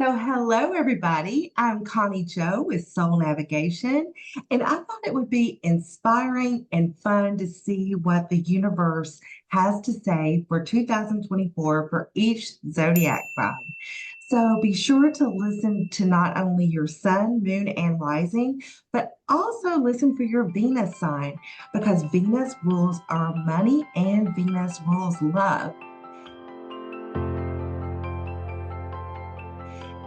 So, hello, everybody. I'm Connie Joe with Soul Navigation, and I thought it would be inspiring and fun to see what the universe has to say for 2024 for each zodiac sign. So, be sure to listen to not only your sun, moon, and rising, but also listen for your Venus sign because Venus rules our money and Venus rules love.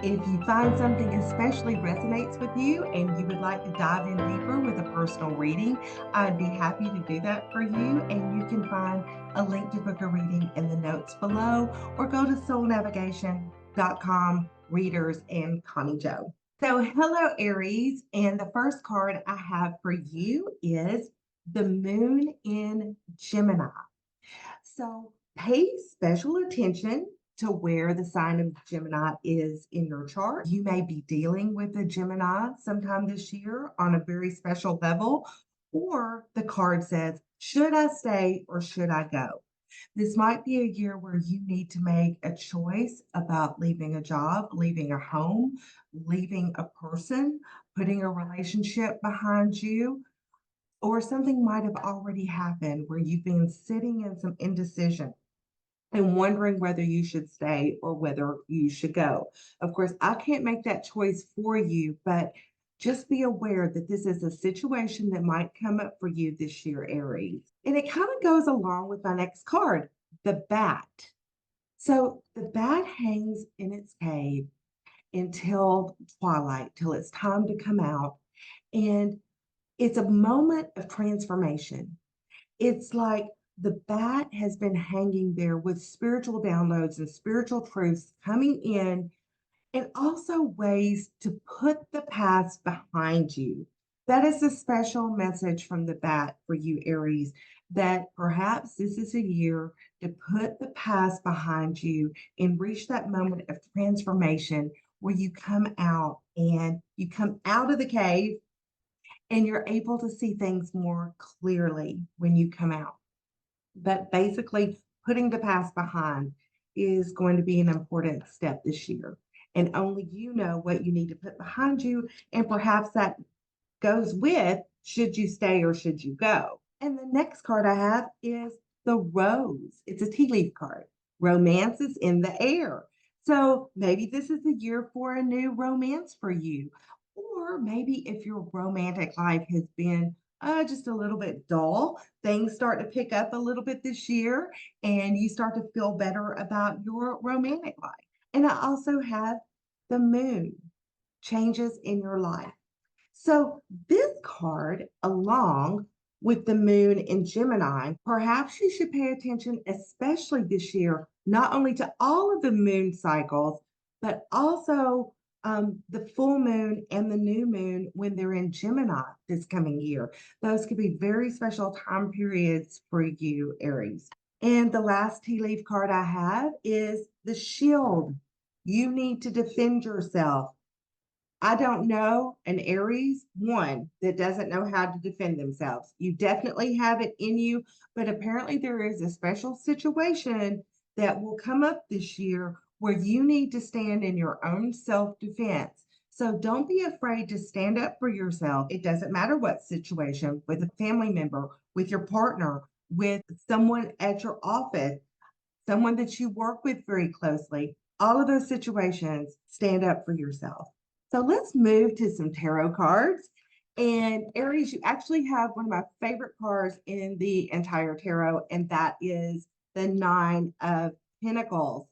If you find something especially resonates with you and you would like to dive in deeper with a personal reading, I'd be happy to do that for you. And you can find a link to book a reading in the notes below or go to soulnavigation.com, readers, and Connie Joe. So, hello, Aries. And the first card I have for you is the moon in Gemini. So pay special attention to where the sign of Gemini is in your chart. You may be dealing with a Gemini sometime this year on a very special level, or the card says, should I stay or should I go? This might be a year where you need to make a choice about leaving a job, leaving a home, leaving a person, putting a relationship behind you, or something might have already happened where you've been sitting in some indecision and wondering whether you should stay or whether you should go. Of course, I can't make that choice for you, but just be aware that this is a situation that might come up for you this year, Aries. And it kind of goes along with my next card, the bat. So the bat hangs in its cave until twilight, till it's time to come out. And it's a moment of transformation. It's like the bat has been hanging there with spiritual downloads and spiritual truths coming in, and also ways to put the past behind you. That is a special message from the bat for you, Aries, that perhaps this is a year to put the past behind you and reach that moment of transformation where you come out and you come out of the cave and you're able to see things more clearly when you come out. But basically, putting the past behind is going to be an important step this year. And only you know what you need to put behind you. And perhaps that goes with should you stay or should you go? And the next card I have is the rose. It's a tea leaf card. Romance is in the air. So maybe this is a year for a new romance for you. Or maybe if your romantic life has been just a little bit dull, things start to pick up a little bit this year and you start to feel better about your romantic life. And I also have the moon, changes in your life. So this card, along with the moon in Gemini, perhaps you should pay attention, especially this year, not only to all of the moon cycles, but also the full moon and the new moon when they're in Gemini this coming year. Those could be very special time periods for you, Aries. And the last tea leaf card I have is the shield. You need to defend yourself. I don't know an Aries one that doesn't know how to defend themselves. You definitely have it in you, but apparently there is a special situation that will come up this year where you need to stand in your own self-defense. So don't be afraid to stand up for yourself. It doesn't matter what situation, with a family member, with your partner, with someone at your office, someone that you work with very closely. All of those situations, stand up for yourself. So let's move to some tarot cards. And Aries, you actually have one of my favorite cards in the entire tarot, and that is the Nine of Pentacles.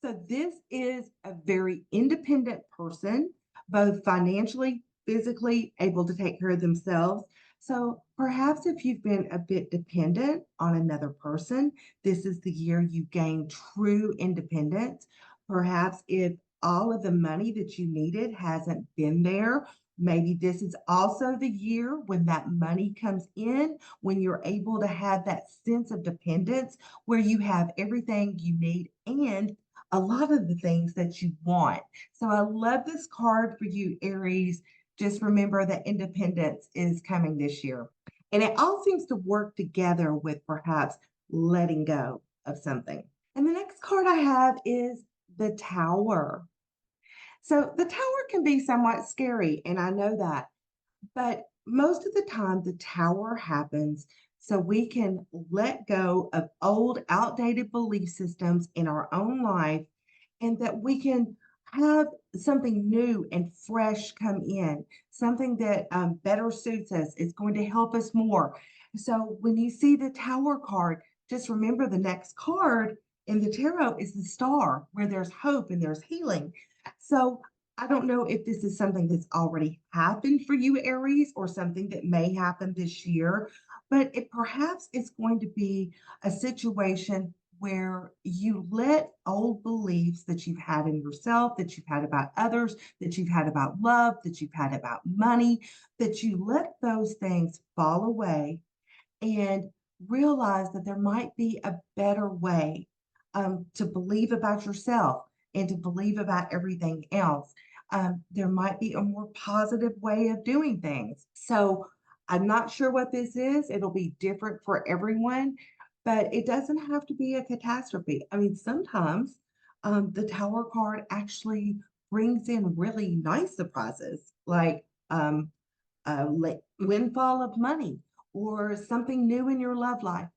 So this is a very independent person, both financially, physically, able to take care of themselves. So perhaps if you've been a bit dependent on another person, this is the year you gain true independence. Perhaps if all of the money that you needed hasn't been there, maybe this is also the year when that money comes in, when you're able to have that sense of dependence where you have everything you need and a lot of the things that you want. So I love this card for you, Aries. Just remember that independence is coming this year. And it all seems to work together with perhaps letting go of something. And the next card I have is the Tower. So the tower can be somewhat scary, and I know that. But most of the time, the tower happens so we can let go of old, outdated belief systems in our own life and that we can have something new and fresh come in, something that better suits us, is going to help us more. So when you see the tower card, just remember the next card in the tarot is the star, where there's hope and there's healing. So I don't know if this is something that's already happened for you, Aries, or something that may happen this year, but it perhaps it's going to be a situation where you let old beliefs that you've had in yourself, that you've had about others, that you've had about love, that you've had about money, that you let those things fall away and realize that there might be a better way to believe about yourself and to believe about everything else. There might be a more positive way of doing things. So I'm not sure what this is. It'll be different for everyone, but it doesn't have to be a catastrophe. I mean, sometimes the tower card actually brings in really nice surprises, like a windfall of money or something new in your love life.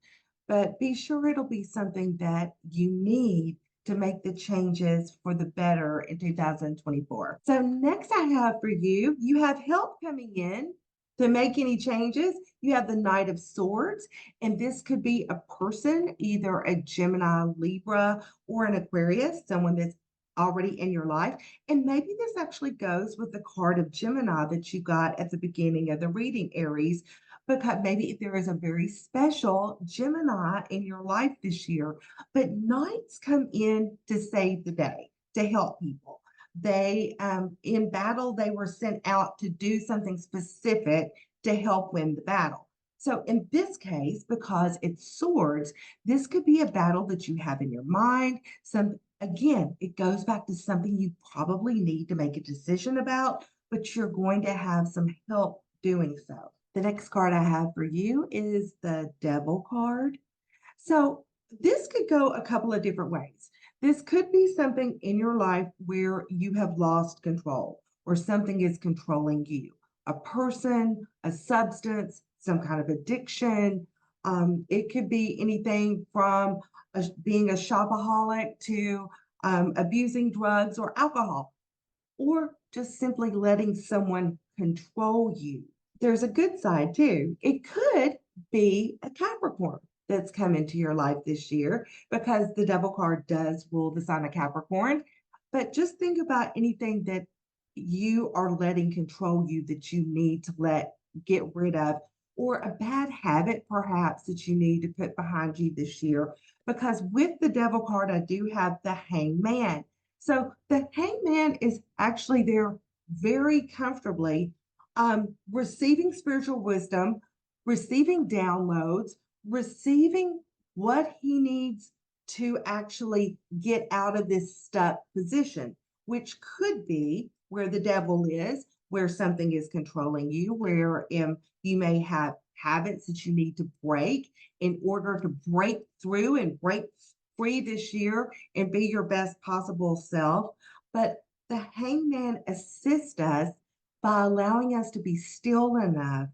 But be sure it'll be something that you need to make the changes for the better in 2024. So next I have for you, you have help coming in to make any changes. You have the Knight of Swords, and this could be a person, either a Gemini, Libra, or an Aquarius, someone that's already in your life. And maybe this actually goes with the card of Gemini that you got at the beginning of the reading, Aries, because maybe if there is a very special Gemini in your life this year, but knights come in to save the day, to help people. They, in battle, they were sent out to do something specific to help win the battle. So in this case, because it's swords, this could be a battle that you have in your mind. Some Again, it goes back to something you probably need to make a decision about, but you're going to have some help doing so. The next card I have for you is the Devil card. So this could go a couple of different ways. This could be something in your life where you have lost control or something is controlling you. A person, a substance, some kind of addiction. It could be anything from being a shopaholic to abusing drugs or alcohol, or just simply letting someone control you. There's a good side too. It could be a Capricorn that's come into your life this year because the Devil card does rule the sign of Capricorn. But just think about anything that you are letting control you that you need to get rid of, or a bad habit perhaps that you need to put behind you this year. Because with the Devil card, I do have the Hangman. So the Hangman is actually there very comfortably, receiving spiritual wisdom, receiving downloads, receiving what he needs to actually get out of this stuck position, which could be where the devil is, where something is controlling you, where you may have habits that you need to break in order to break through and break free this year and be your best possible self. But the Hangman assists us by allowing us to be still enough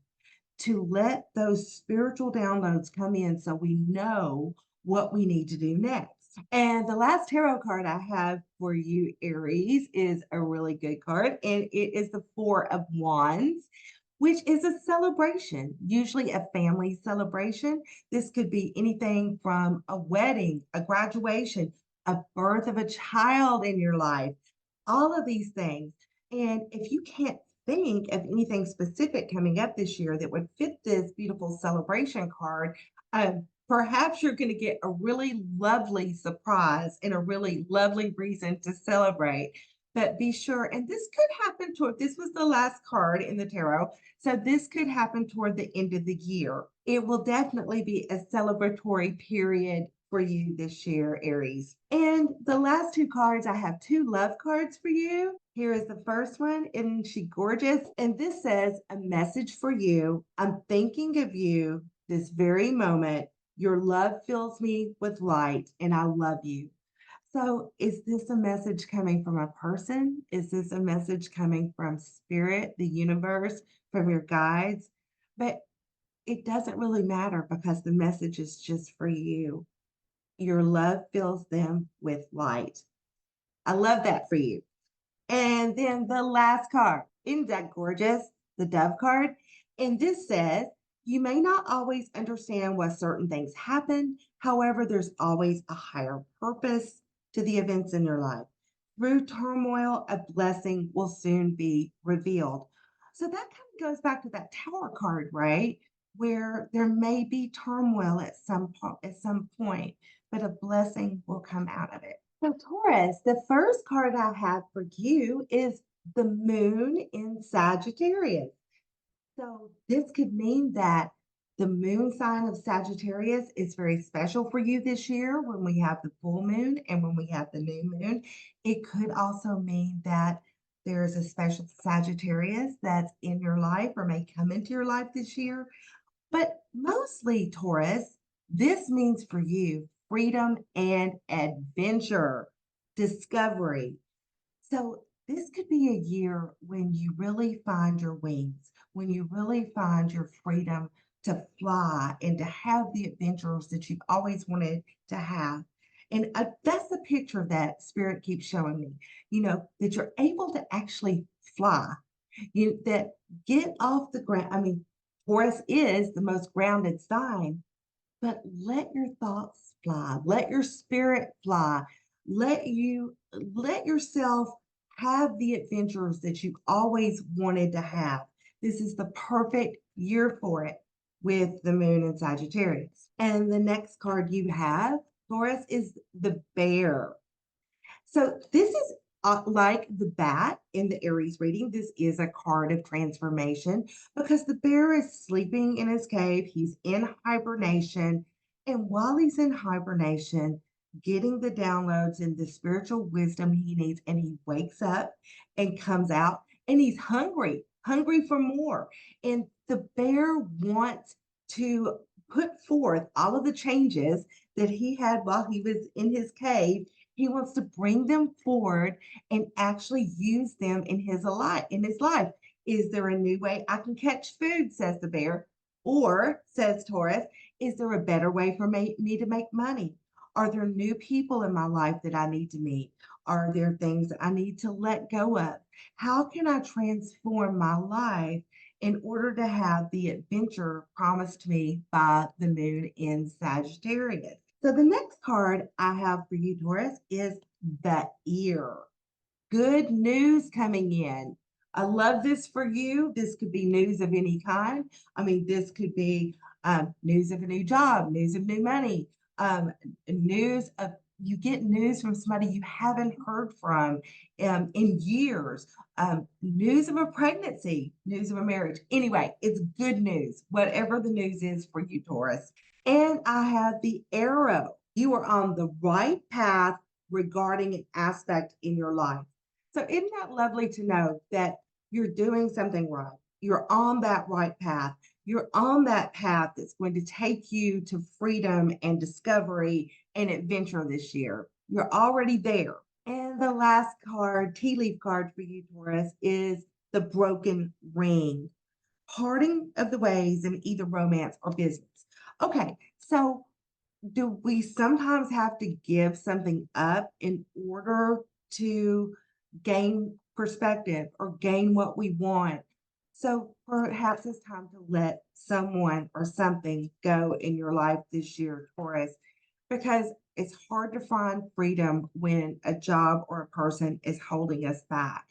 to let those spiritual downloads come in so we know what we need to do next. And the last tarot card I have for you, Aries, is a really good card, and it is the Four of Wands, which is a celebration, usually a family celebration. This could be anything from a wedding, a graduation, a birth of a child in your life, all of these things. And if you can't think of anything specific coming up this year that would fit this beautiful celebration card, perhaps you're going to get a really lovely surprise and a really lovely reason to celebrate. But be sure, and this could happen this was the last card in the tarot, so this could happen toward the end of the year. It will definitely be a celebratory period for you this year, Aries. And the last two cards, I have two love cards for you. Here is the first one. Isn't she gorgeous? And this says, a message for you. I'm thinking of you this very moment. Your love fills me with light, and I love you. So, is this a message coming from a person? Is this a message coming from spirit, the universe, from your guides? But it doesn't really matter because the message is just for you. Your love fills them with light. I love that for you. And then the last card, isn't that gorgeous? The Dove card. And this says, you may not always understand why certain things happen. However, there's always a higher purpose to the events in your life. Through turmoil, a blessing will soon be revealed. So that kind of goes back to that Tower card, right? Where there may be turmoil at some point, but a blessing will come out of it. So, Taurus, the first card I have for you is the moon in Sagittarius. So, this could mean that the moon sign of Sagittarius is very special for you this year when we have the full moon and when we have the new moon. It could also mean that there's a special Sagittarius that's in your life or may come into your life this year. But mostly, Taurus, this means for you freedom and adventure, discovery. So, this could be a year when you really find your wings, when you really find your freedom to fly and to have the adventures that you've always wanted to have. And that's the picture that Spirit keeps showing me, that you're able to actually fly, that get off the ground. I mean, Taurus is the most grounded sign, but let your thoughts fly, let your spirit fly, let yourself have the adventures that you've always wanted to have. This is the perfect year for it with the moon in Sagittarius. And the next card you have, Taurus, is the bear. So this is like the bat in the Aries reading. This is a card of transformation because the bear is sleeping in his cave. He's in hibernation. And while he's in hibernation, getting the downloads and the spiritual wisdom he needs, and he wakes up and comes out and he's hungry, hungry for more. And the bear wants to put forth all of the changes that he had while he was in his cave. He wants to bring them forward and actually use them in his life. Is there a new way I can catch food, says the bear? Or, says Taurus, is there a better way for me to make money? Are there new people in my life that I need to meet? Are there things that I need to let go of? How can I transform my life in order to have the adventure promised to me by the moon in Sagittarius? So the next card I have for you, Taurus, is the ear. Good news coming in. I love this for you. This could be news of any kind. I mean, this could be news of a new job, news of new money, news of you get news from somebody you haven't heard from in years, news of a pregnancy, news of a marriage. Anyway, it's good news, whatever the news is for you, Taurus. And I have the arrow. You are on the right path regarding an aspect in your life. So, isn't that lovely to know that you're doing something right? You're on that right path. You're on that path that's going to take you to freedom and discovery and adventure this year. You're already there. And the last card, tea leaf card for you, Taurus, is the broken ring, parting of the ways in either romance or business. Okay, so do we sometimes have to give something up in order to gain perspective or gain what we want? So perhaps it's time to let someone or something go in your life this year, Taurus, because it's hard to find freedom when a job or a person is holding us back.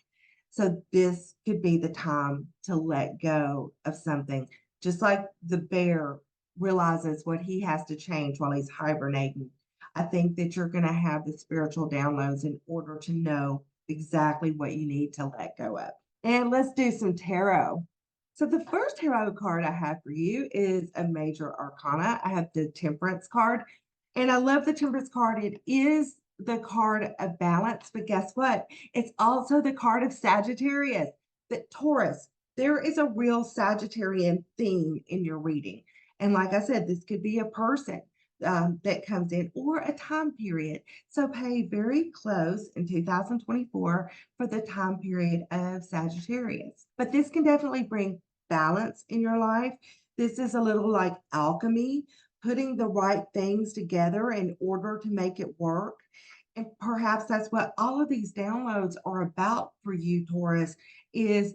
So this could be the time to let go of something, just like the bear realizes what he has to change while he's hibernating. I think that you're going to have the spiritual downloads in order to know exactly what you need to let go of. And let's do some tarot. So the first tarot card I have for you is a major arcana. I have the Temperance card, and I love the Temperance card. It is the card of balance, but guess what? It's also the card of Sagittarius, that Taurus. There is a real Sagittarian theme in your reading. And like I said, this could be a person. that comes in, or a time period. So pay very close in 2024 for the time period of Sagittarius. But this can definitely bring balance in your life. This is a little like alchemy, putting the right things together in order to make it work. And perhaps that's what all of these downloads are about for you, Taurus, is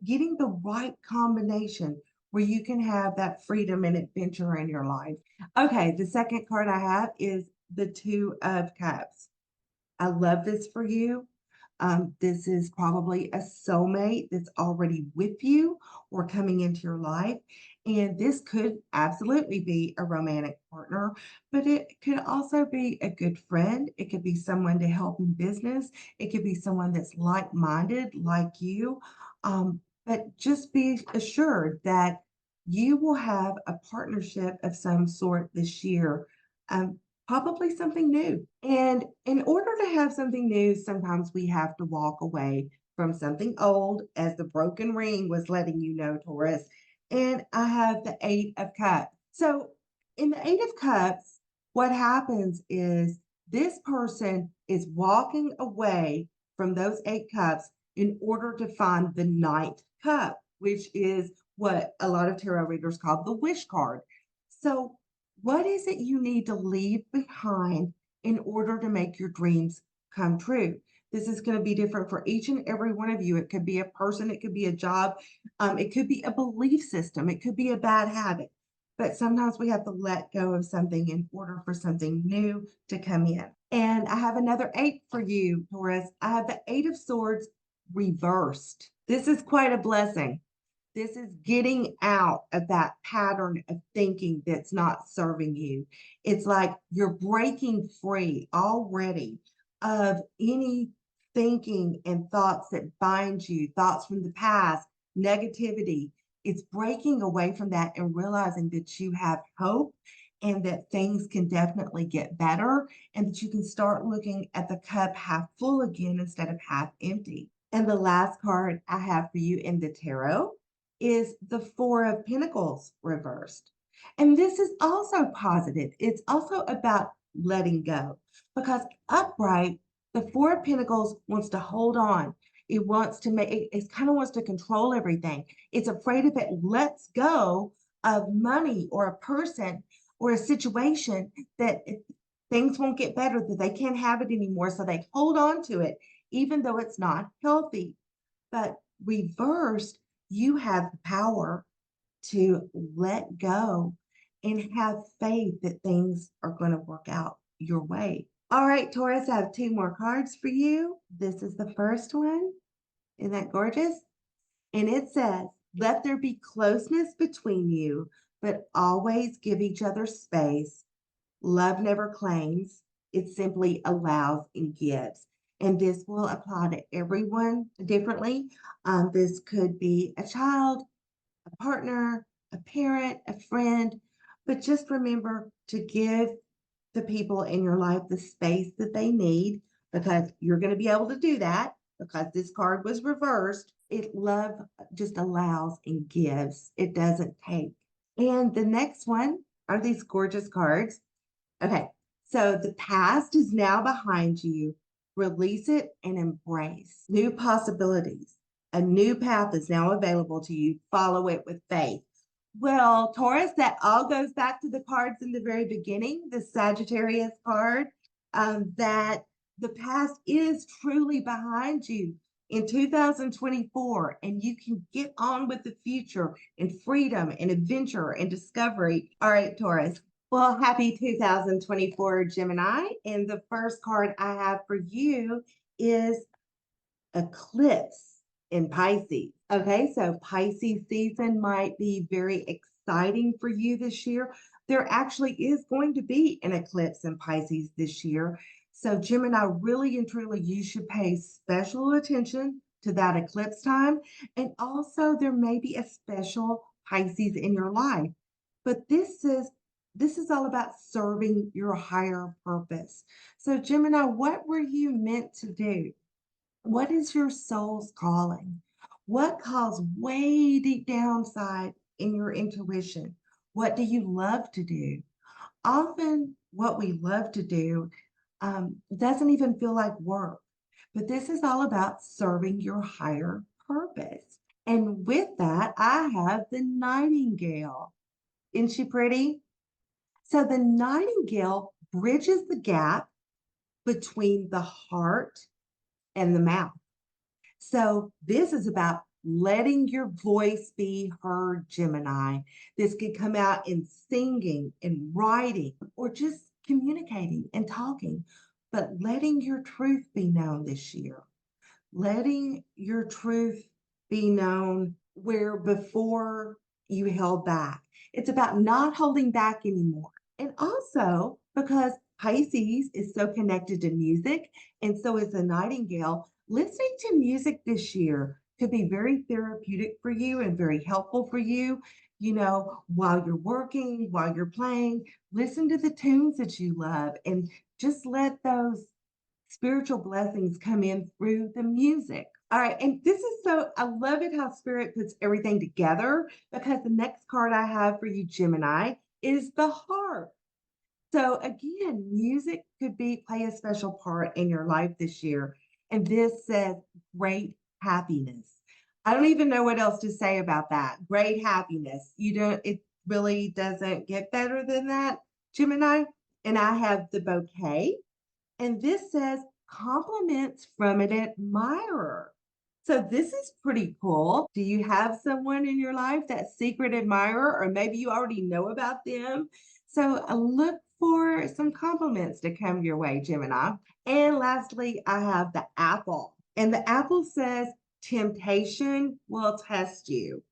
getting the right combination where you can have that freedom and adventure in your life. Okay, the second card I have is the Two of Cups. I love this for you. This is probably a soulmate that's already with you or coming into your life. And this could absolutely be a romantic partner, but it could also be a good friend. It could be someone to help in business. It could be someone that's like minded, like you. But just be assured that you will have a partnership of some sort this year. Um, Probably something new. And in order to have something new, sometimes we have to walk away from something old, as the broken ring was letting you know, Taurus. And I have the Eight of Cups. So in the Eight of Cups, what happens is this person is walking away from those eight cups in order to find the ninth cup, which is what a lot of tarot readers call the wish card. So what is it you need to leave behind in order to make your dreams come true? This is going to be different for each and every one of you. It could be a person, it could be a job, it could be a belief system, it could be a bad habit. But sometimes we have to let go of something in order for something new to come in. And I have another eight for you, Taurus. I have the Eight of Swords reversed. This is quite a blessing. This is getting out of that pattern of thinking that's not serving you. It's like you're breaking free already of any thinking and thoughts that bind you, thoughts from the past, negativity. It's breaking away from that and realizing that you have hope and that things can definitely get better and that you can start looking at the cup half full again instead of half empty. And the last card I have for you in the tarot is the Four of Pentacles reversed. And this is also positive. It's also about letting go because upright, the Four of Pentacles wants to hold on. It wants to it kind of wants to control everything. It's afraid if it lets go of money or a person or a situation that things won't get better, that they can't have it anymore. So they hold on to it, even though it's not healthy. But reversed, you have the power to let go and have faith that things are going to work out your way. All right, Taurus, I have two more cards for you. This is the first one. Isn't that gorgeous? And it says, let there be closeness between you, but always give each other space. Love never claims, it simply allows and gives. And this will apply to everyone differently. This could be a child, a partner, a parent, a friend, but just remember to give the people in your life the space that they need because you're going to be able to do that because this card was reversed. It love just allows and gives. It doesn't take. And the next one are these gorgeous cards. Okay, so the past is now behind you. Release it and embrace new possibilities. A new path is now available to you. Follow it with faith. Well, Taurus, that all goes back to the cards in the very beginning, the Sagittarius card, that the past is truly behind you in 2024, and you can get on with the future and freedom and adventure and discovery. All right, Taurus. Well, happy 2024, Gemini. And the first card I have for you is eclipse in Pisces. Okay, so Pisces season might be very exciting for you this year. There actually is going to be an eclipse in Pisces this year. So, Gemini, really and truly, you should pay special attention to that eclipse time. And also, there may be a special Pisces in your life. But this is all about serving your higher purpose. So, Gemini, what were you meant to do? What is your soul's calling? What calls way deep down inside in your intuition? What do you love to do? Often what we love to do doesn't even feel like work, but this is all about serving your higher purpose. And with that, I have the nightingale. Isn't she pretty? So the nightingale bridges the gap between the heart and the mouth. So this is about letting your voice be heard, Gemini. This could come out in singing and writing or just communicating and talking, but letting your truth be known this year. Letting your truth be known where before you held back. It's about not holding back anymore. And also because Pisces is so connected to music, and so is the nightingale, listening to music this year could be very therapeutic for you and very helpful for you. While you're working, while you're playing, listen to the tunes that you love and just let those spiritual blessings come in through the music. All right, and this is I love it how Spirit puts everything together because the next card I have for you, Gemini, is the harp. So again, music could play a special part in your life this year. And this says great happiness. I don't even know what else to say about that. Great happiness. It really doesn't get better than that, Gemini. And I have the bouquet. And this says compliments from an admirer. So this is pretty cool. Do you have someone in your life, that secret admirer, or maybe you already know about them? So look for some compliments to come your way, Gemini. And lastly, I have the apple. And the apple says temptation will test you.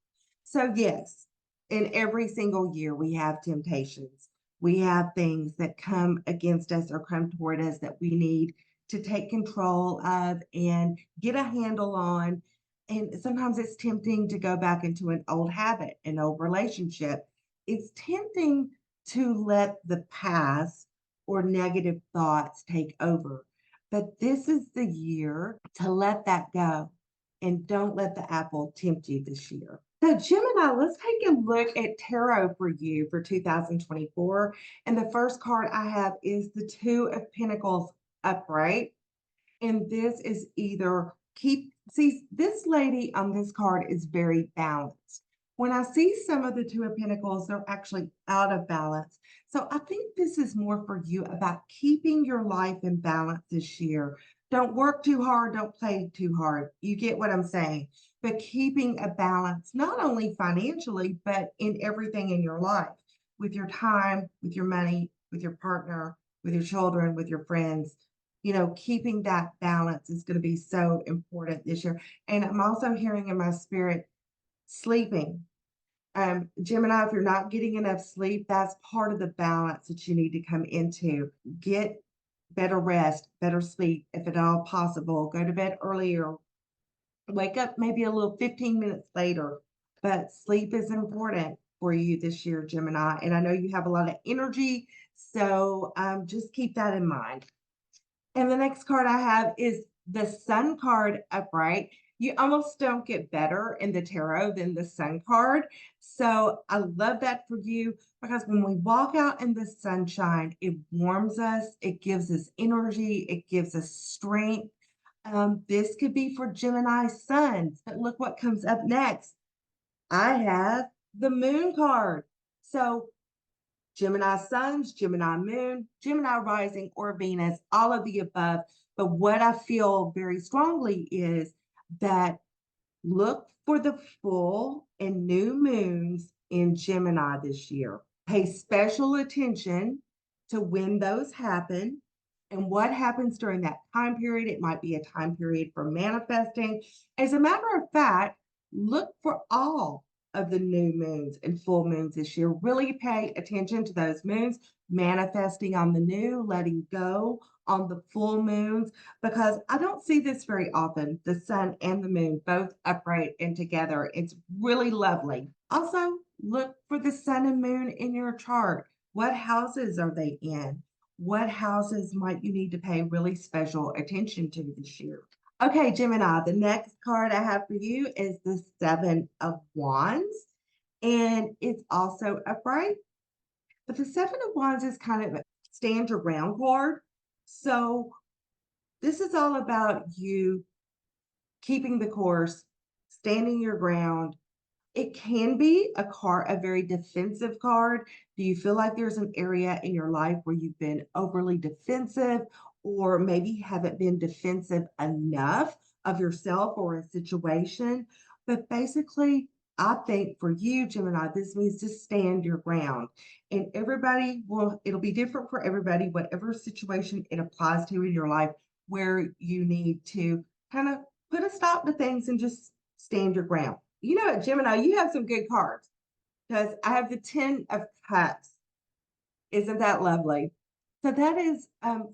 So yes, in every single year we have temptations. We have things that come against us or come toward us that we need to take control of and get a handle on. And sometimes it's tempting to go back into an old habit, an old relationship. It's tempting to let the past or negative thoughts take over. But this is the year to let that go and don't let the apple tempt you this year. So, Gemini, let's take a look at tarot for you for 2024. And the first card I have is the Two of Pentacles upright. And this is either this lady on this card is very balanced. When I see some of the Two of Pentacles, they're actually out of balance. So I think this is more for you about keeping your life in balance this year. Don't work too hard, don't play too hard. You get what I'm saying? But keeping a balance, not only financially, but in everything in your life, with your time, with your money, with your partner, with your children, with your friends. Keeping that balance is going to be so important this year. And I'm also hearing in my spirit, sleeping. Gemini, if you're not getting enough sleep, that's part of the balance that you need to come into. Get better rest, better sleep, if at all possible. Go to bed earlier. Wake up maybe a little 15 minutes later. But sleep is important for you this year, Gemini. And I know you have a lot of energy, so just keep that in mind. And the next card I have is the Sun card upright. You almost don't get better in the tarot than the Sun card. So I love that for you because when we walk out in the sunshine, it warms us, it gives us energy, it gives us strength. This could be for Gemini Suns. But look what comes up next. I have the Moon card. So Gemini suns, Gemini moon, Gemini rising, or Venus, all of the above. But what I feel very strongly is that look for the full and new moons in Gemini this year. Pay special attention to when those happen and what happens during that time period. It might be a time period for manifesting. As a matter of fact, look for all of the new moons and full moons this year. Really pay attention to those moons, manifesting on the new, letting go on the full moons, because I don't see this very often, the sun and the moon both upright and together. It's really lovely. Also, look for the sun and moon in your chart. What houses are they in? What houses might you need to pay really special attention to this year? Okay, Gemini, the next card I have for you is the Seven of Wands, and it's also upright. But the Seven of Wands is kind of a stand your ground card. So this is all about you keeping the course, standing your ground. It can be a very defensive card. Do you feel like there's an area in your life where you've been overly defensive, or maybe haven't been defensive enough of yourself or a situation? But basically, I think for you, Gemini, this means to stand your ground. And it'll be different for everybody, whatever situation it applies to in your life, where you need to kind of put a stop to things and just stand your ground. You know what, Gemini, you have some good cards because I have the 10 of Cups. Isn't that lovely? So that is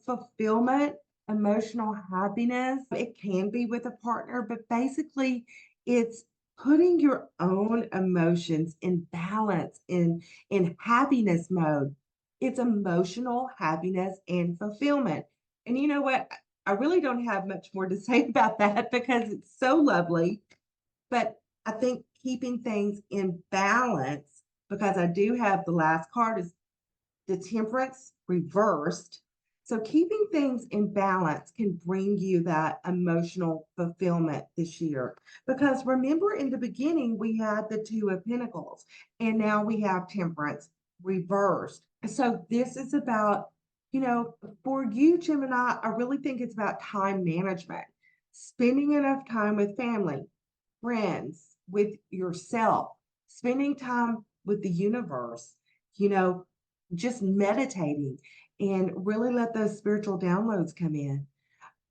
fulfillment, emotional happiness. It can be with a partner, but basically it's putting your own emotions in balance, in happiness mode. It's emotional happiness and fulfillment. And you know what? I really don't have much more to say about that because it's so lovely. But I think keeping things in balance, because I do have the last card is the Temperance reversed. So keeping things in balance can bring you that emotional fulfillment this year. Because remember, in the beginning, we had the Two of Pentacles, and now we have Temperance reversed. So this is about, for you, Gemini, I really think it's about time management, spending enough time with family, friends, with yourself, spending time with the universe, you know, just meditating and really let those spiritual downloads come in.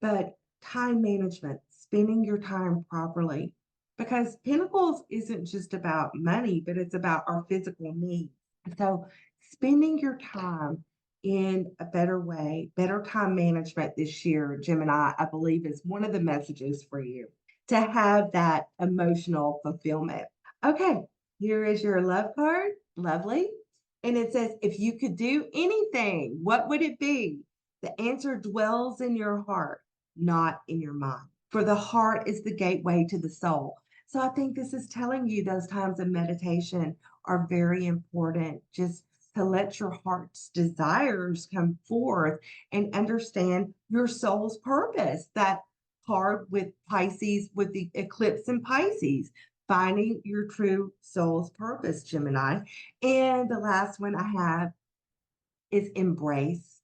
But time management, spending your time properly, because Pentacles isn't just about money, but it's about our physical needs. So spending your time in a better way, better time management this year, Gemini, I believe is one of the messages for you to have that emotional fulfillment. Okay, here is your love card. Lovely. And it says, if you could do anything, what would it be? The answer dwells in your heart, not in your mind. For the heart is the gateway to the soul. So I think this is telling you those times of meditation are very important. Just to let your heart's desires come forth and understand your soul's purpose. That card with Pisces, with the eclipse in Pisces, finding your true soul's purpose, Gemini. And the last one I have is embrace.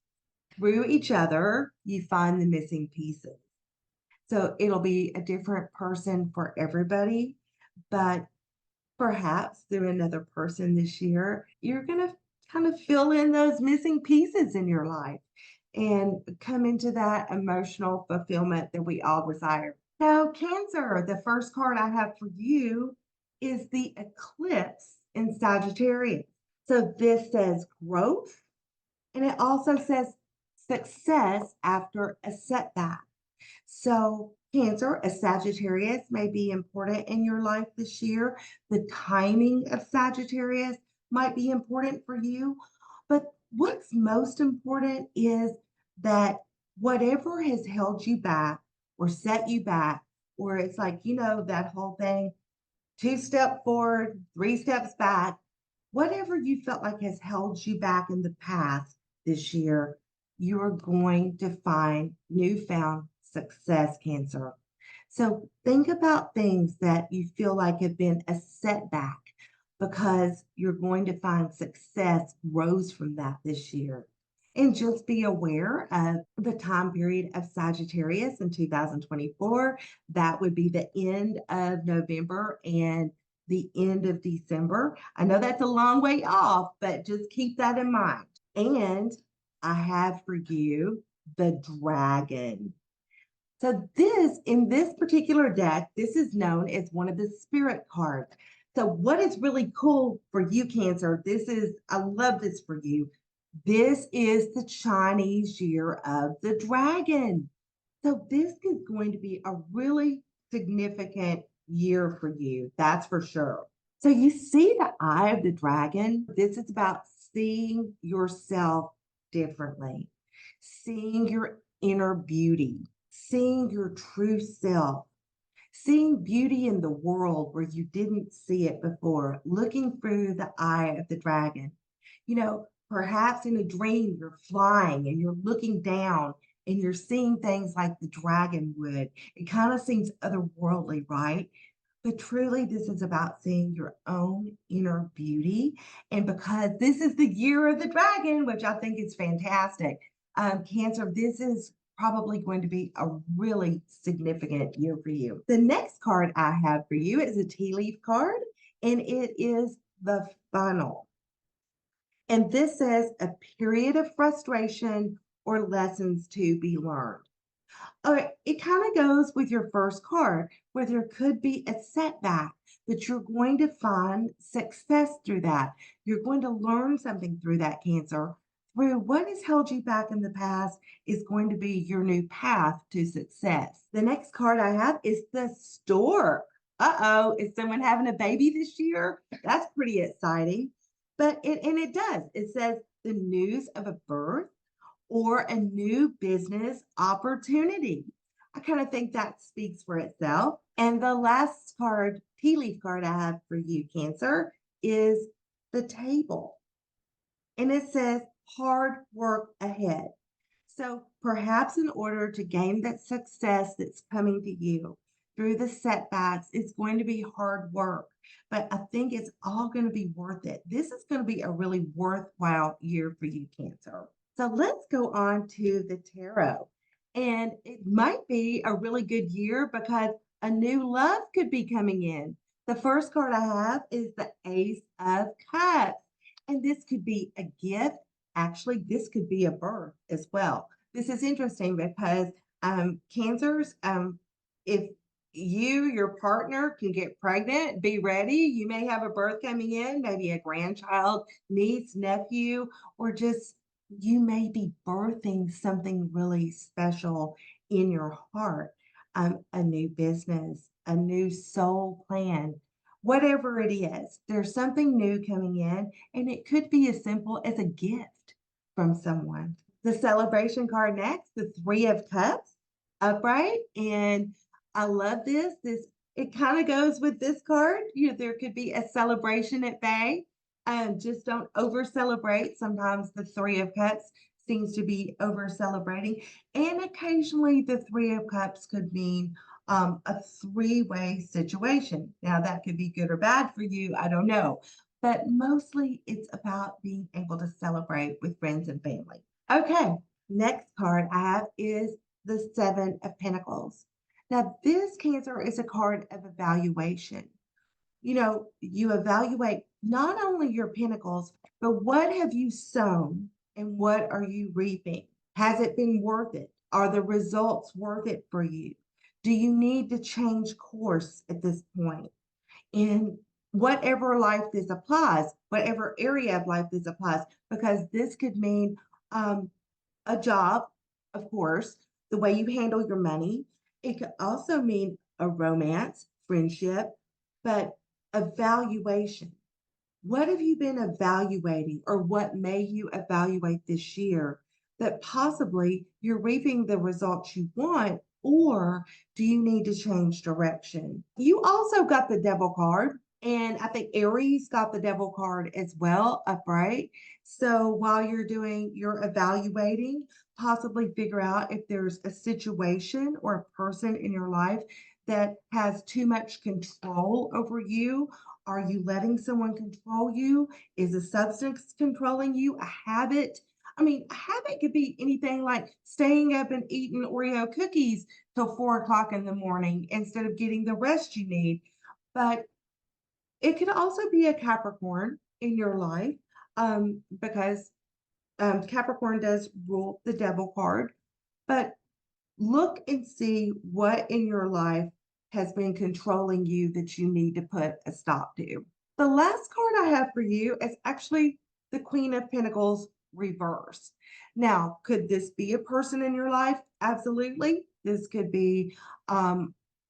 Through each other, you find the missing pieces. So it'll be a different person for everybody, but perhaps through another person this year, you're going to kind of fill in those missing pieces in your life and come into that emotional fulfillment that we all desire. Now, Cancer, the first card I have for you is the eclipse in Sagittarius. So this says growth, and it also says success after a setback. So, Cancer, a Sagittarius may be important in your life this year. The timing of Sagittarius might be important for you. But what's most important is that whatever has held you back or set you back, or it's like, that whole thing, 2 steps forward, 3 steps back, whatever you felt like has held you back in the past this year, you are going to find newfound success, Cancer. So think about things that you feel like have been a setback, because you're going to find success grows from that this year. And just be aware of the time period of Sagittarius in 2024. That would be the end of November and the end of December. I know that's a long way off, but just keep that in mind. And I have for you the dragon. So in this particular deck, this is known as one of the spirit cards. So what is really cool for you, Cancer, I love this for you. This is the Chinese year of the dragon. So this is going to be a really significant year for you. That's for sure. So you see the eye of the dragon. This is about seeing yourself differently, seeing your inner beauty, seeing your true self, seeing beauty in the world where you didn't see it before, looking through the eye of the dragon. Perhaps in a dream, you're flying and you're looking down and you're seeing things like the dragon would. It kind of seems otherworldly, right? But truly, this is about seeing your own inner beauty. And because this is the year of the dragon, which I think is fantastic, Cancer, this is probably going to be a really significant year for you. The next card I have for you is a tea leaf card, and it is the funnel. And this says a period of frustration or lessons to be learned. All right, it kind of goes with your first card, where there could be a setback, but you're going to find success through that. You're going to learn something through that, Cancer. Through what has held you back in the past is going to be your new path to success. The next card I have is the stork. Uh-oh, is someone having a baby this year? That's pretty exciting. It does. It says the news of a birth or a new business opportunity. I kind of think that speaks for itself. And the last card, tea leaf card I have for you, Cancer, is the table. And it says hard work ahead. So perhaps in order to gain that success that's coming to you through the setbacks, it's going to be hard work. But I think it's all going to be worth it. This is going to be a really worthwhile year for you, Cancer. So let's go on to the tarot. And it might be a really good year because a new love could be coming in. The first card I have is the Ace of Cups. And this could be a gift. Actually, this could be a birth as well. This is interesting because Cancers, if your partner can get pregnant, be ready. You may have a birth coming in, maybe a grandchild, niece, nephew, or just you may be birthing something really special in your heart, a new business, a new soul plan, whatever it is. There's something new coming in, and it could be as simple as a gift from someone. The celebration card next, the Three of Cups, upright, and I love this. It kind of goes with this card. There could be a celebration at bay. Just don't over celebrate. Sometimes the Three of Cups seems to be over celebrating. And occasionally the Three of Cups could mean a three-way situation. Now, that could be good or bad for you. I don't know. But mostly it's about being able to celebrate with friends and family. Okay, next card I have is the Seven of Pentacles. Now, this, Cancer, is a card of evaluation. You evaluate not only your pentacles, but what have you sown and what are you reaping? Has it been worth it? Are the results worth it for you? Do you need to change course at this point? In whatever life this applies, whatever area of life this applies, because this could mean a job, of course, the way you handle your money. It could also mean a romance, friendship, but evaluation. What have you been evaluating, or what may you evaluate this year that possibly you're reaping the results you want, or do you need to change direction? You also got the Devil card, and I think Aries got the Devil card as well, upright. So while you're doing your evaluating, possibly figure out if there's a situation or a person in your life that has too much control over you. Are you letting someone control you? Is a substance controlling you? A habit? I mean, a habit could be anything like staying up and eating Oreo cookies till 4 o'clock in the morning instead of getting the rest you need. But it could also be a Capricorn in your life, because Capricorn does rule the Devil card. But look and see what in your life has been controlling you that you need to put a stop to. The last card I have for you is actually the Queen of Pentacles reverse. Now, could this be a person in your life? Absolutely. This could be a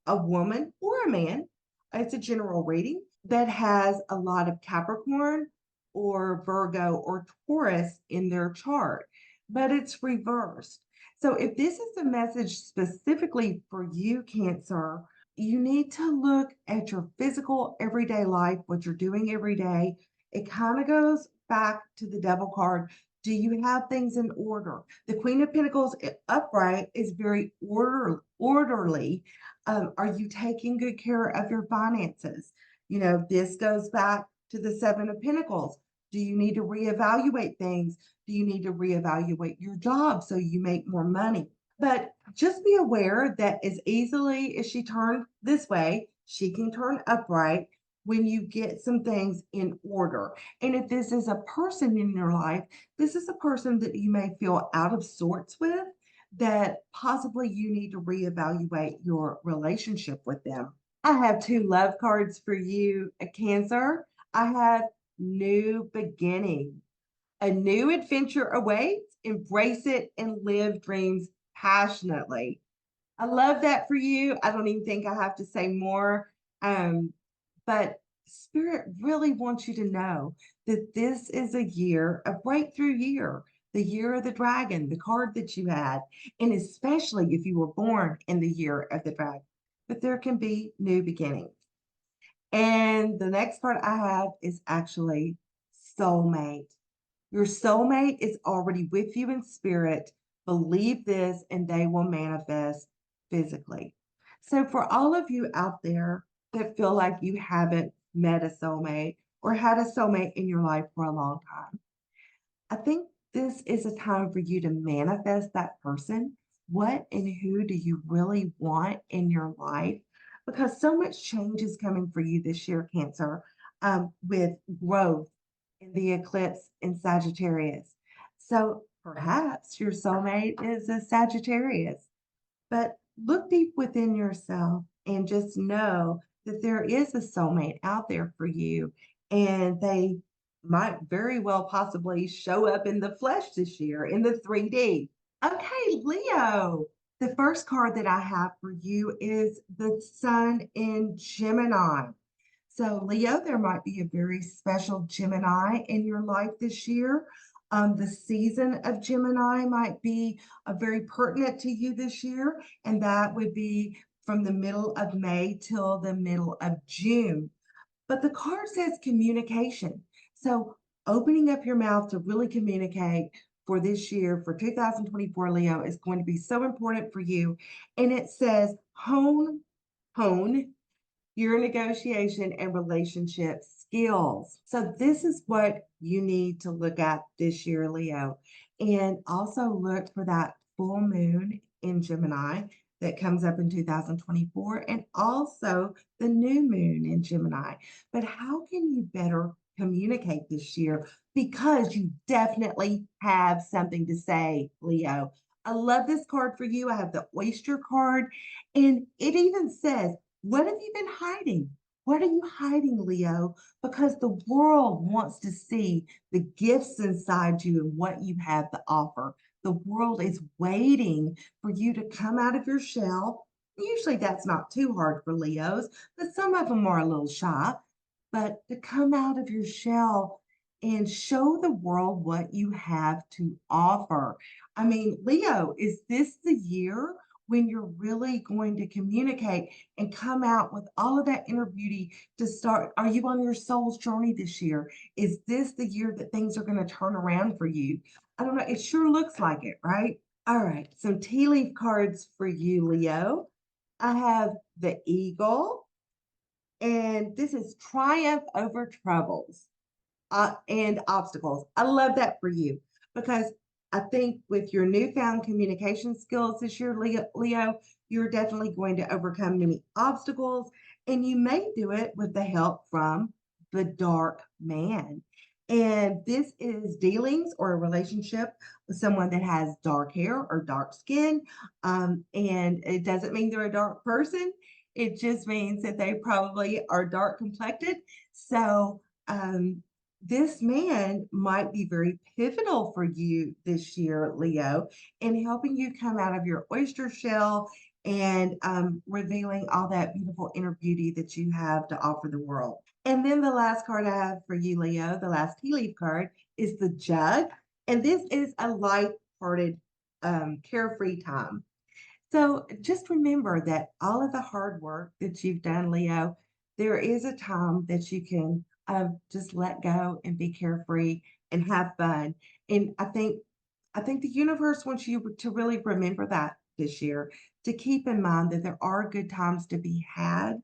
woman or a man. It's a general reading that has a lot of Capricorn or Virgo or Taurus in their chart, but it's reversed. So if this is a message specifically for you, Cancer, you need to look at your physical everyday life, what you're doing every day. It kind of goes back to the Devil card. Do you have things in order? The Queen of Pentacles upright is very orderly. Are you taking good care of your finances? This goes back to the Seven of Pentacles. Do you need to reevaluate things? Do you need to reevaluate your job so you make more money? But just be aware that as easily as she turned this way, she can turn upright when you get some things in order. And if this is a person in your life, this is a person that you may feel out of sorts with, that possibly you need to reevaluate your relationship with them. I have two love cards for you, a Cancer. I have new beginning. A new adventure awaits. Embrace it and live dreams passionately. I love that for you. I don't even think I have to say more. But Spirit really wants you to know that this is a year, a breakthrough year, the year of the dragon, the card that you had, and especially if you were born in the year of the dragon. But there can be new beginnings. And the next part I have is actually soulmate. Your soulmate is already with you in spirit. Believe this, and they will manifest physically. So, for all of you out there that feel like you haven't met a soulmate or had a soulmate in your life for a long time, I think this is a time for you to manifest that person. What and who do you really want in your life? Because so much change is coming for you this year, Cancer, with growth in the eclipse in Sagittarius. So perhaps your soulmate is a Sagittarius, but look deep within yourself and just know that there is a soulmate out there for you, and they might very well possibly show up in the flesh this year in the 3D. Okay, Leo. The first card that I have for you is the Sun in Gemini. So, Leo, there might be a very special Gemini in your life this year. The season of Gemini might be very pertinent to you this year, and that would be from the middle of May till the middle of June. But the card says communication. So, opening up your mouth to really communicate for this year, for 2024, Leo, is going to be so important for you. And it says hone your negotiation and relationship skills. So, this is what you need to look at this year, Leo. And also look for that full moon in Gemini that comes up in 2024, and also the new moon in Gemini. But how can you better communicate this year? Because you definitely have something to say, Leo. I love this card for you. I have the oyster card, and it even says, what have you been hiding? What are you hiding, Leo? Because the world wants to see the gifts inside you and what you have to offer. The world is waiting for you to come out of your shell. Usually that's not too hard for Leos, but some of them are a little shy. But to come out of your shell and show the world what you have to offer. I mean, Leo, is this the year when you're really going to communicate and come out with all of that inner beauty to start? Are you on your soul's journey this year? Is this the year that things are going to turn around for you? I don't know. It sure looks like it, right? All right. Some tea leaf cards for you, Leo. I have the eagle, and this is triumph over troubles and obstacles. I love that for you because I think with your newfound communication skills this year, Leo, you're definitely going to overcome many obstacles, and you may do it with the help from the dark man. And this is dealings or a relationship with someone that has dark hair or dark skin. And it doesn't mean they're a dark person. It just means that they probably are dark complected. So, this man might be very pivotal for you this year, Leo, in helping you come out of your oyster shell and revealing all that beautiful inner beauty that you have to offer the world. And then the last card I have for you, Leo, the last tea leaf card, is the jug. And this is a light-hearted, carefree time. So just remember that all of the hard work that you've done, Leo, there is a time that you can just let go and be carefree and have fun. And I think the universe wants you to really remember that this year, to keep in mind that there are good times to be had,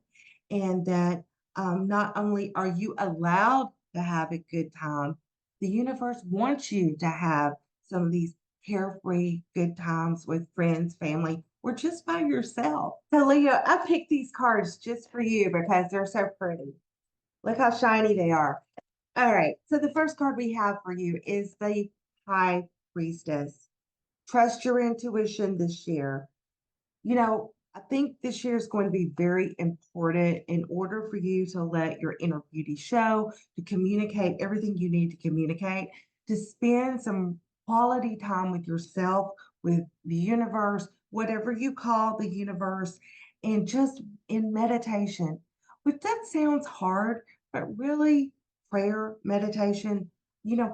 and that not only are you allowed to have a good time, the universe wants you to have some of these carefree good times with friends, family, or just by yourself. So, Leo, I picked these cards just for you because they're so pretty. Look how shiny they are. All right. So, the first card we have for you is the High Priestess. Trust your intuition this year. I think this year is going to be very important in order for you to let your inner beauty show, to communicate everything you need to communicate, to spend some quality time with yourself, with the universe, whatever you call the universe, and just in meditation. Which that sounds hard, but really, prayer, meditation,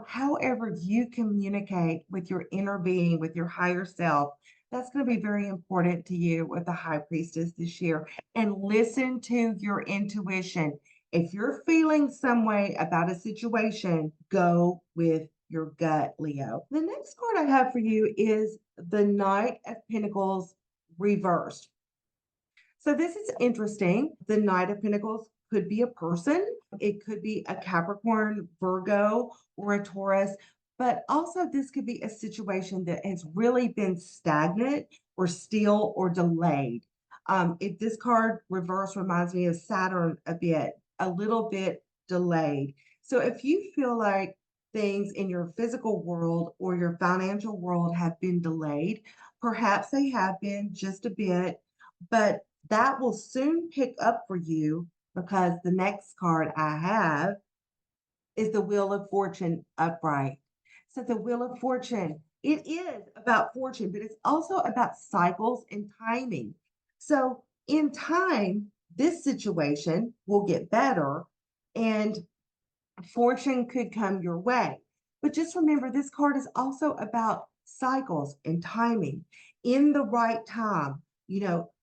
however you communicate with your inner being, with your higher self, that's going to be very important to you with the High Priestess this year. And listen to your intuition. If you're feeling some way about a situation, go with your gut, Leo. The next card I have for you is the Knight of Pentacles reversed. So this is interesting. The Knight of Pentacles could be a person, it could be a Capricorn, Virgo, or a Taurus, but also this could be a situation that has really been stagnant or still or delayed. If this card reverse reminds me of Saturn a little bit delayed. So if you feel like things in your physical world or your financial world have been delayed, perhaps they have been just a bit, but that will soon pick up for you because the next card I have is the Wheel of Fortune upright. So the Wheel of Fortune, it is about fortune, but it's also about cycles and timing. So in time, this situation will get better and fortune could come your way. But just remember, this card is also about cycles and timing in the right time.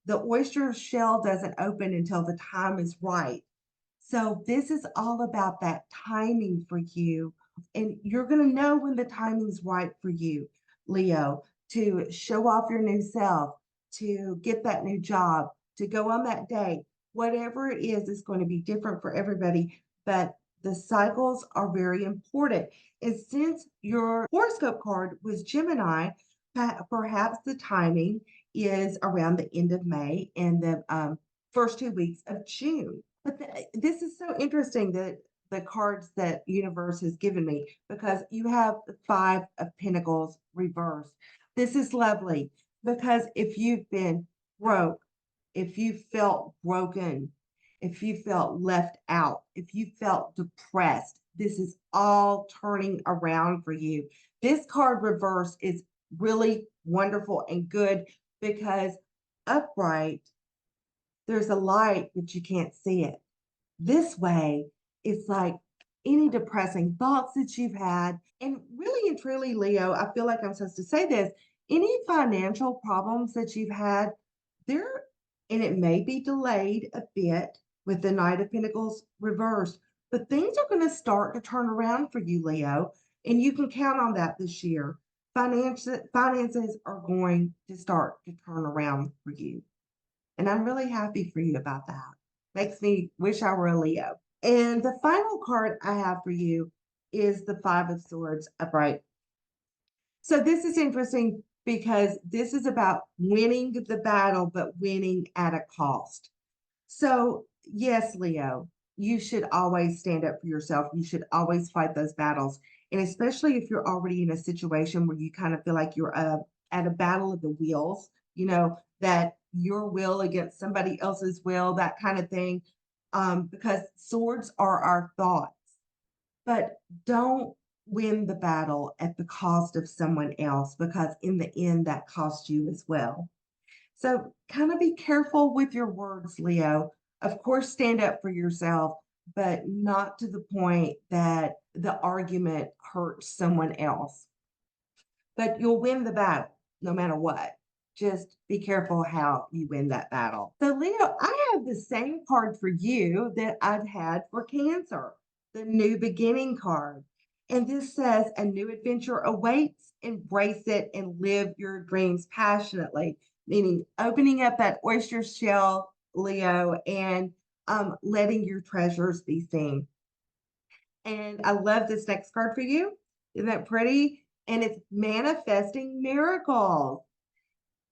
The oyster shell doesn't open until the time is right. So this is all about that timing for you. And you're going to know when the timing's right for you, Leo, to show off your new self, to get that new job, to go on that date. Whatever it is going to be different for everybody. But the cycles are very important. And since your horoscope card was Gemini, perhaps the timing is around the end of May and the first 2 weeks of June. But this is so interesting that the cards that universe has given me, because you have the Five of Pentacles reversed. This is lovely because if you've been broke, if you felt broken, if you felt left out, if you felt depressed, this is all turning around for you. This card reverse is really wonderful and good because upright, there's a light, but you can't see it. This way, it's like any depressing thoughts that you've had, and really and truly, Leo, I feel like I'm supposed to say this, any financial problems that you've had, there, and it may be delayed a bit with the Knight of Pentacles reversed, but things are going to start to turn around for you, Leo, and you can count on that this year. Finances are going to start to turn around for you. And I'm really happy for you about that. Makes me wish I were a Leo. And the final card I have for you is the Five of Swords upright. So this is interesting because this is about winning the battle, but winning at a cost. So, yes, Leo, you should always stand up for yourself. You should always fight those battles. And especially if you're already in a situation where you kind of feel like you're at a battle of the wheels, that your will against somebody else's will, that kind of thing. Because swords are our thoughts, but don't win the battle at the cost of someone else, because in the end, that costs you as well. So kind of be careful with your words, Leo. Of course, stand up for yourself, but not to the point that the argument hurts someone else. But you'll win the battle no matter what. Just be careful how you win that battle. So, Leo, I have the same card for you that I've had for Cancer, the New Beginning card. And this says a new adventure awaits. Embrace it and live your dreams passionately, meaning opening up that oyster shell, Leo, and letting your treasures be seen. And I love this next card for you. Isn't that pretty? And it's manifesting miracles.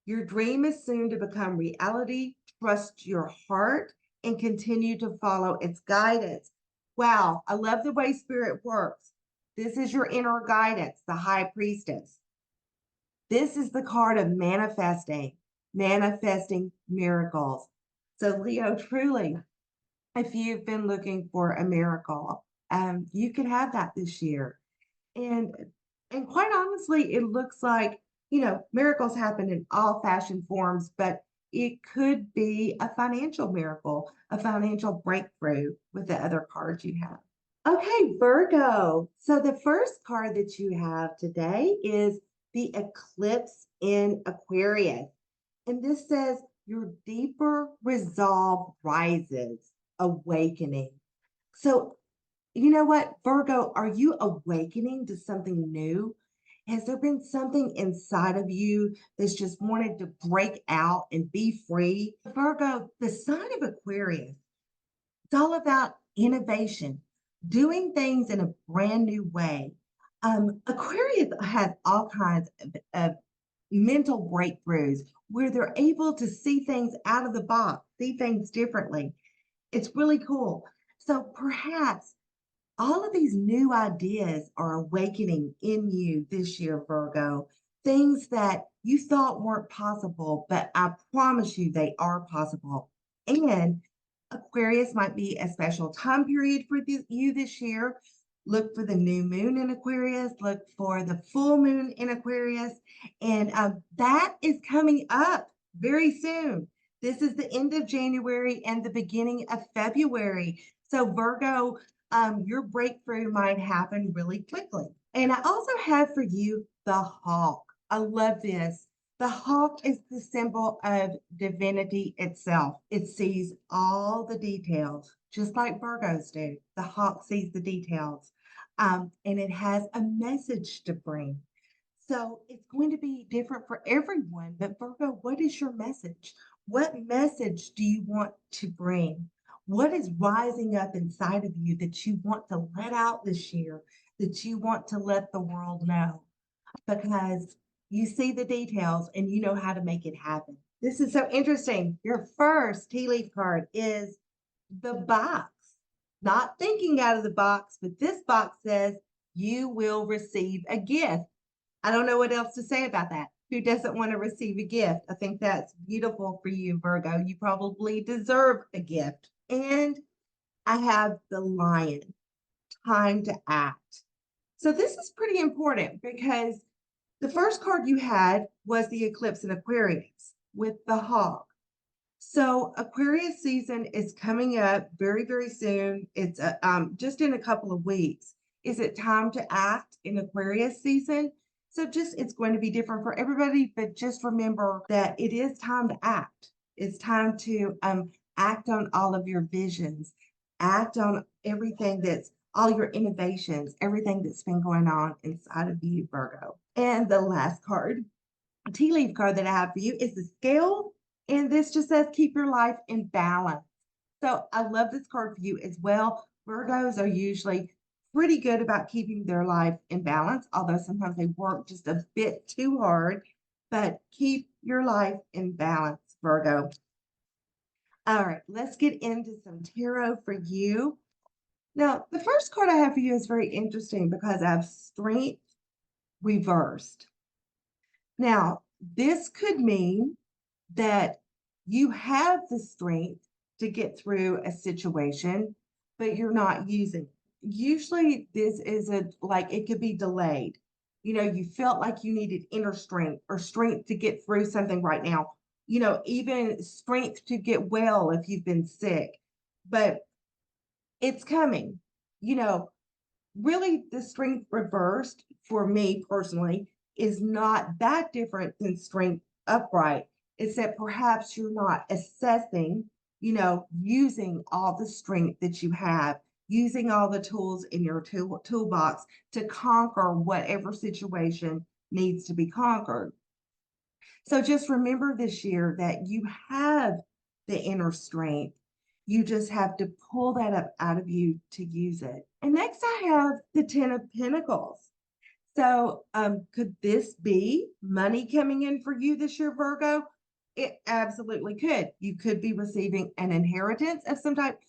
Your dream is soon to become reality. Trust your heart and continue to follow its guidance. Wow, I love the way spirit works. This is your inner guidance, the high priestess. This is the card of manifesting miracles. So, Leo, truly, if you've been looking for a miracle, you can have that this year. And and quite honestly, it looks like, miracles happen in all fashion forms, but it could be a financial miracle, a financial breakthrough with the other cards you have. Okay, Virgo. So the first card that you have today is the eclipse in Aquarius. And this says your deeper resolve rises, awakening. So you know what, Virgo, are you awakening to something new? Has there been something inside of you that's just wanted to break out and be free? Virgo, the sign of Aquarius, it's all about innovation, doing things in a brand new way. Aquarius has all kinds of mental breakthroughs where they're able to see things out of the box, see things differently. It's really cool. So perhaps all of these new ideas are awakening in you this year, Virgo. Things that you thought weren't possible, but I promise you they are possible. And Aquarius might be a special time period for you this year. Look for the new moon in Aquarius, look for the full moon in Aquarius, and that is coming up very soon. This is the end of January and the beginning of February. So, Virgo, your breakthrough might happen really quickly. And I also have for you the hawk. I love this. The hawk is the symbol of divinity itself. It sees all the details, just like Virgos do. The hawk sees the details, and it has a message to bring. So it's going to be different for everyone. But Virgo, what is your message? What message do you want to bring? What is rising up inside of you that you want to let out this year, that you want to let the world know? Because you see the details and you know how to make it happen. This is so interesting. Your first tea leaf card is the box. Not thinking out of the box, but this box says you will receive a gift. I don't know what else to say about that. Who doesn't want to receive a gift? I think that's beautiful for you, Virgo. You probably deserve a gift. And I have the lion, time to act. So this is pretty important because the first card you had was the eclipse in Aquarius with the hawk. So Aquarius season is coming up very, very soon. It's just in a couple of weeks. Is it time to act in Aquarius season? So just it's going to be different for everybody, but just remember that it is time to act. It's time to act on all of your visions, act on everything that's all your innovations, everything that's been going on inside of you, Virgo. And the last card, tea leaf card that I have for you is the scale. And this just says keep your life in balance. So I love this card for you as well. Virgos are usually pretty good about keeping their life in balance, although sometimes they work just a bit too hard. But keep your life in balance, Virgo. All right, let's get into some tarot for you. Now, the first card I have for you is very interesting because I have strength reversed. Now, this could mean that you have the strength to get through a situation, but you're not using it. Usually, this is like it could be delayed. You felt like you needed inner strength or strength to get through something right now, even strength to get well if you've been sick, but it's coming. You know, really, the strength reversed for me personally is not that different than strength upright. It's that perhaps you're not assessing, using all the strength that you have using all the tools in your toolbox to conquer whatever situation needs to be conquered. So just remember this year that you have the inner strength. You just have to pull that up out of you to use it. And next, I have the 10 of Pentacles. So, could this be money coming in for you this year, Virgo? It absolutely could. You could be receiving an inheritance of some type,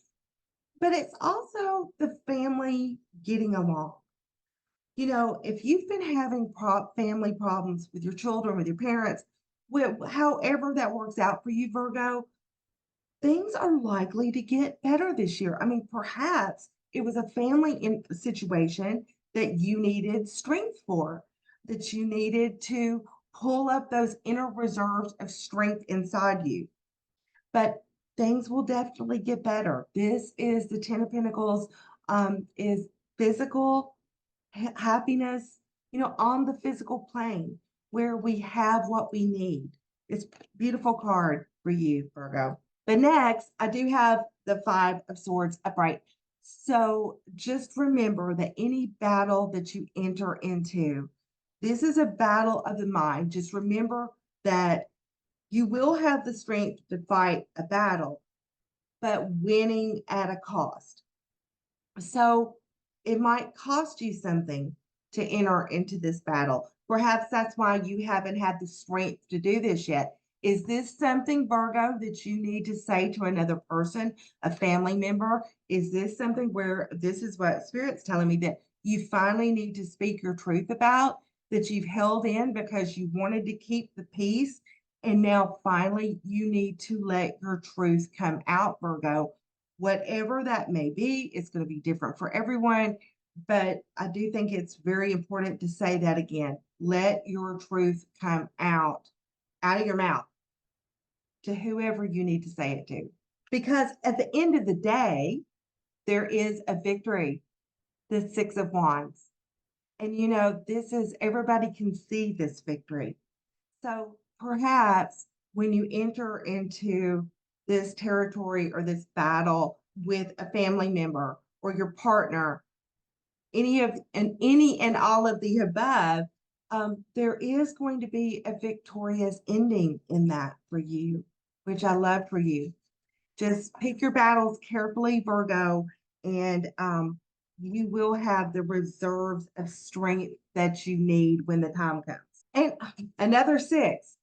but it's also the family getting along. If you've been having family problems with your children, with your parents, however that works out for you, Virgo, things are likely to get better this year. I mean, perhaps it was a situation that you needed strength for, that you needed to pull up those inner reserves of strength inside you. But things will definitely get better. This is the 10 of Pentacles, is physical happiness, on the physical plane where we have what we need. It's a beautiful card for you, Virgo. But next, I do have the 5 of Swords upright. So just remember that any battle that you enter into, this is a battle of the mind. Just remember that you will have the strength to fight a battle, but winning at a cost. So it might cost you something to enter into this battle. Perhaps that's why you haven't had the strength to do this yet. Is this something, Virgo, that you need to say to another person, a family member? Is this something where this is what Spirit's telling me that you finally need to speak your truth about, that you've held in because you wanted to keep the peace, and now finally you need to let your truth come out, Virgo? Whatever that may be, it's going to be different for everyone. But I do think it's very important to say that again. Let your truth come out of your mouth to whoever you need to say it to. Because at the end of the day, there is a victory, the 6 of Wands. And this is everybody can see this victory. So perhaps when you enter into this territory or this battle with a family member or your partner, any and all of the above, there is going to be a victorious ending in that for you, which I love for you. Just pick your battles carefully, Virgo, and you will have the reserves of strength that you need when the time comes. And another 6,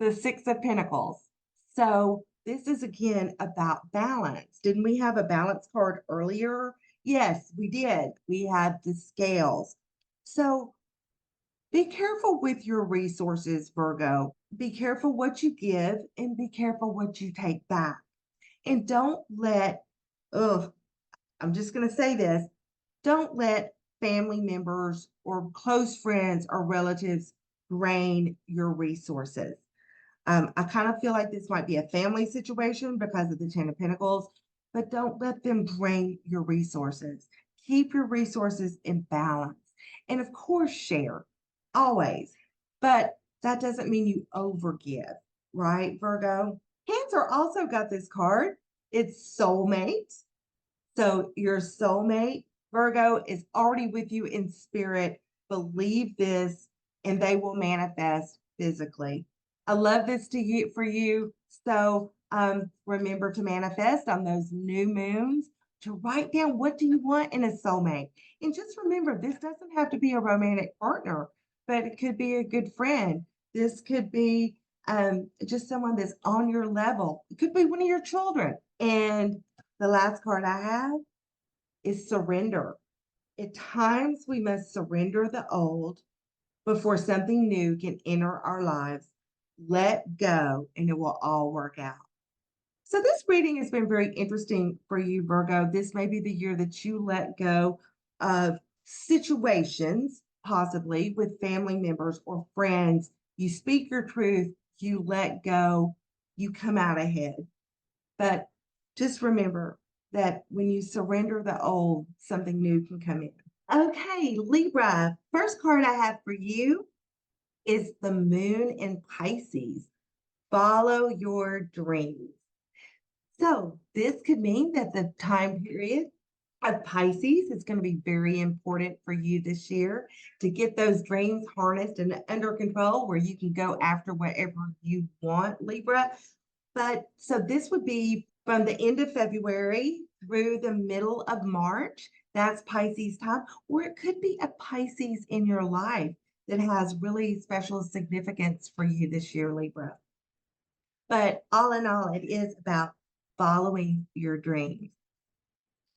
the 6 of Pentacles. So this is again about balance. Didn't we have a balance card earlier? Yes, we did. We had the scales. So be careful with your resources, Virgo. Be careful what you give and be careful what you take back. And don't let, I'm just going to say this, don't let family members or close friends or relatives drain your resources. I kind of feel like this might be a family situation because of the 10 of Pentacles, but don't let them drain your resources. Keep your resources in balance. And of course, share always, but that doesn't mean you overgive, right, Virgo? Cancer also got this card. It's soulmate. So your soulmate, Virgo, is already with you in spirit. Believe this, and they will manifest physically. I love this for you. So remember to manifest on those new moons, to write down what do you want in a soulmate. And just remember, this doesn't have to be a romantic partner, but it could be a good friend. This could be just someone that's on your level. It could be one of your children. And the last card I have is surrender. At times, we must surrender the old before something new can enter our lives. Let go, and it will all work out. So this reading has been very interesting for you, Virgo. This may be the year that you let go of situations, possibly with family members or friends. You speak your truth, you let go, you come out ahead. But just remember that when you surrender the old, something new can come in. Okay, Libra, first card I have for you is the moon in Pisces. Follow your dreams. So this could mean that the time period Of Pisces, it's going to be very important for you this year to get those dreams harnessed and under control where you can go after whatever you want, Libra. But so this would be from the end of February through the middle of March. That's Pisces time, or it could be a Pisces in your life that has really special significance for you this year, Libra. But all in all, it is about following your dreams.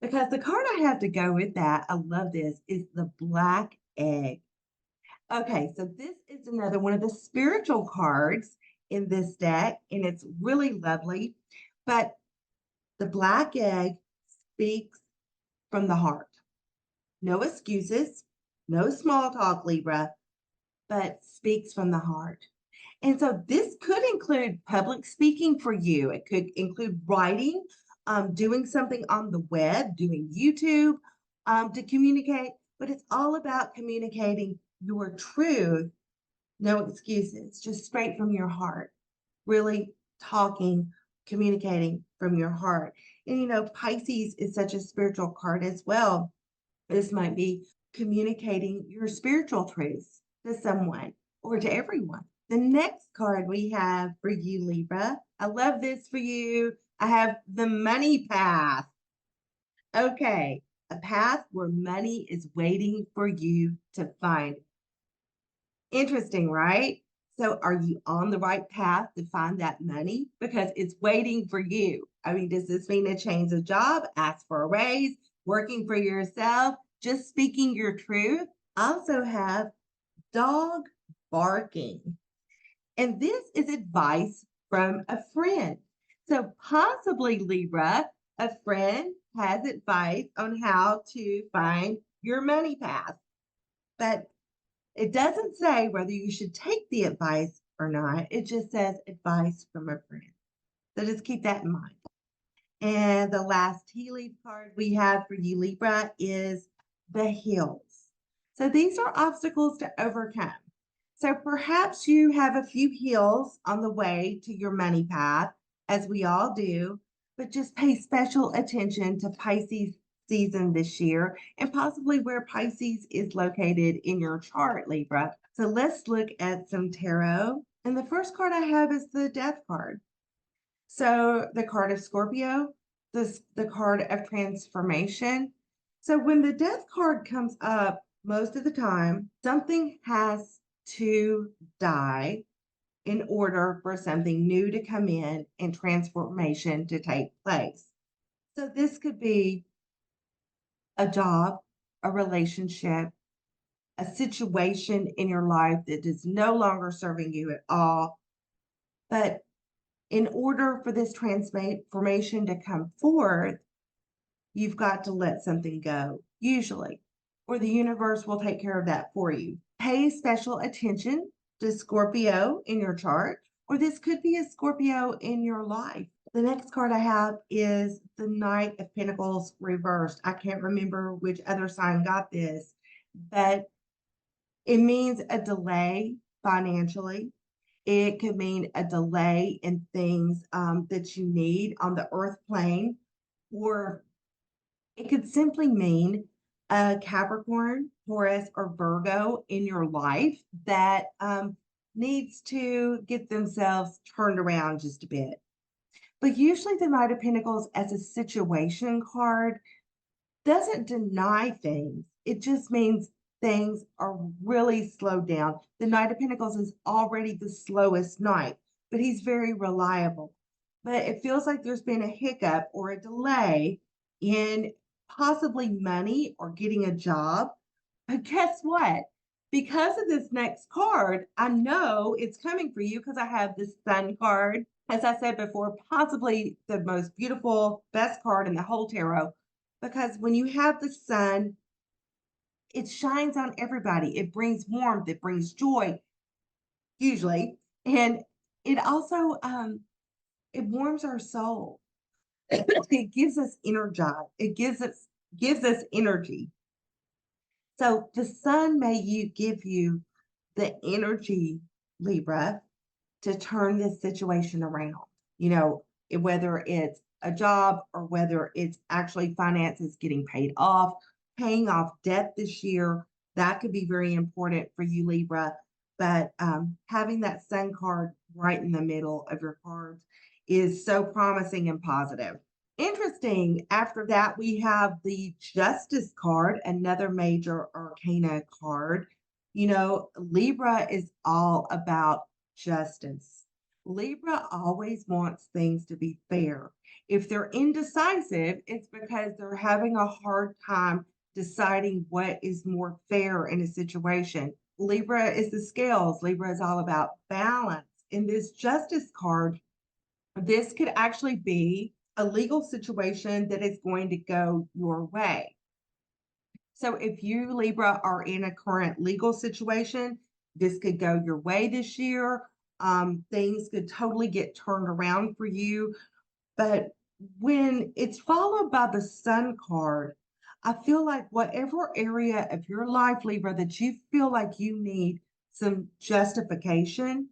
Because the card I have to go with that, I love this, is the Black Egg. Okay, so this is another one of the spiritual cards in this deck, and it's really lovely. But the Black Egg speaks from the heart. No excuses, no small talk, Libra, but speaks from the heart. And so this could include public speaking for you. It could include writing, doing something on the web, doing YouTube to communicate, but it's all about communicating your truth, no excuses, just straight from your heart, really talking, communicating from your heart. And Pisces is such a spiritual card as well. This might be communicating your spiritual truths to someone or to everyone. The next card we have for you, Libra, I love this for you. I have the money path. Okay, a path where money is waiting for you to find. Interesting, right? So, are you on the right path to find that money? Because it's waiting for you. I mean, does this mean a change of job, ask for a raise, working for yourself, just speaking your truth? Also have dog barking. And this is advice from a friend. So possibly, Libra, a friend has advice on how to find your money path. But it doesn't say whether you should take the advice or not. It just says advice from a friend. So just keep that in mind. And the last tea leaf card we have for you, Libra, is the hills. So these are obstacles to overcome. So perhaps you have a few hills on the way to your money path, as we all do, but just pay special attention to Pisces season this year and possibly where Pisces is located in your chart, Libra. So let's look at some tarot. And the first card I have is the Death card. So the card of Scorpio, the card of transformation. So when the Death card comes up, most of the time, something has to die in order for something new to come in and transformation to take place. So this could be a job, a relationship, a situation in your life that is no longer serving you at all. But in order for this transformation to come forth, you've got to let something go, usually, or the universe will take care of that for you. Pay special attention to Scorpio in your chart, or this could be a Scorpio in your life. The next card I have is the Knight of Pentacles reversed. I can't remember which other sign got this, but it means a delay financially. It could mean a delay in things that you need on the earth plane, or it could simply mean a Capricorn, Taurus, or Virgo in your life that needs to get themselves turned around just a bit. But usually the Knight of Pentacles as a situation card doesn't deny things. It just means things are really slowed down. The Knight of Pentacles is already the slowest knight, but he's very reliable. But it feels like there's been a hiccup or a delay in possibly money or getting a job. But guess what? Because of this next card, I know it's coming for you because I have this Sun card. As I said before, possibly the most beautiful, best card in the whole tarot. Because when you have the sun, it shines on everybody. It brings warmth, it brings joy, usually. And it also it warms our soul. It gives us energy. It gives us energy. So the sun may give you the energy, Libra, to turn this situation around. Whether it's a job or whether it's actually finances getting paid off, paying off debt this year. That could be very important for you, Libra. But having that sun card right in the middle of your cards is so promising and positive. Interesting. After that, we have the Justice card, another major arcana card. You know, Libra is all about justice. Libra always wants things to be fair. If they're indecisive, it's because they're having a hard time deciding what is more fair in a situation. Libra is the scales. Libra is all about balance. In this Justice card, this could actually be a legal situation that is going to go your way. So if you, Libra, are in a current legal situation, this could go your way this year. Things could totally get turned around for you. But when it's followed by the Sun card, I feel like whatever area of your life, Libra, that you feel like you need some justification,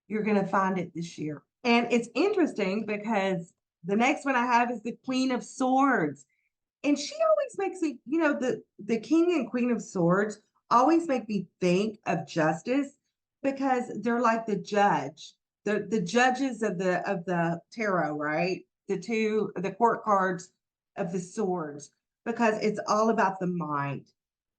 you're going to find it this year. And it's interesting because the next one I have is the Queen of Swords. And she always makes me, you know, the King and Queen of Swords always make me think of justice because they're like the judge, the judges of the tarot, right? The court cards of the swords, because it's all about the mind.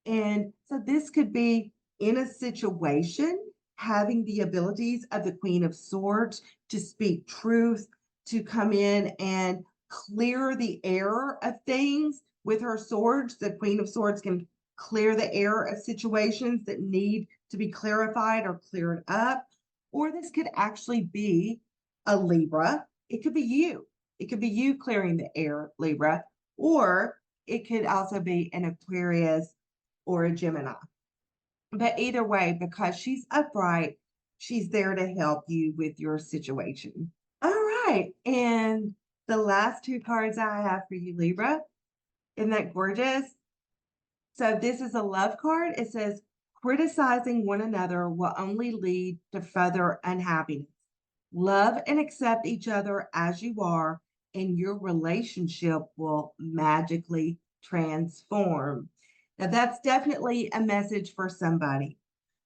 And so this could be in a situation having the abilities of the Queen of Swords to speak truth, to come in and clear the air of things with her swords. The Queen of Swords can clear the air of situations that need to be clarified or cleared up. Or this could actually be a Libra. It could be you. It could be you clearing the air, Libra. Or it could also be an Aquarius or a Gemini. But either way, because she's upright, she's there to help you with your situation. All right. And the last two cards I have for you, Libra. Isn't that gorgeous? So this is a love card. It says, criticizing one another will only lead to further unhappiness. Love and accept each other as you are, and your relationship will magically transform. Now, that's definitely a message for somebody.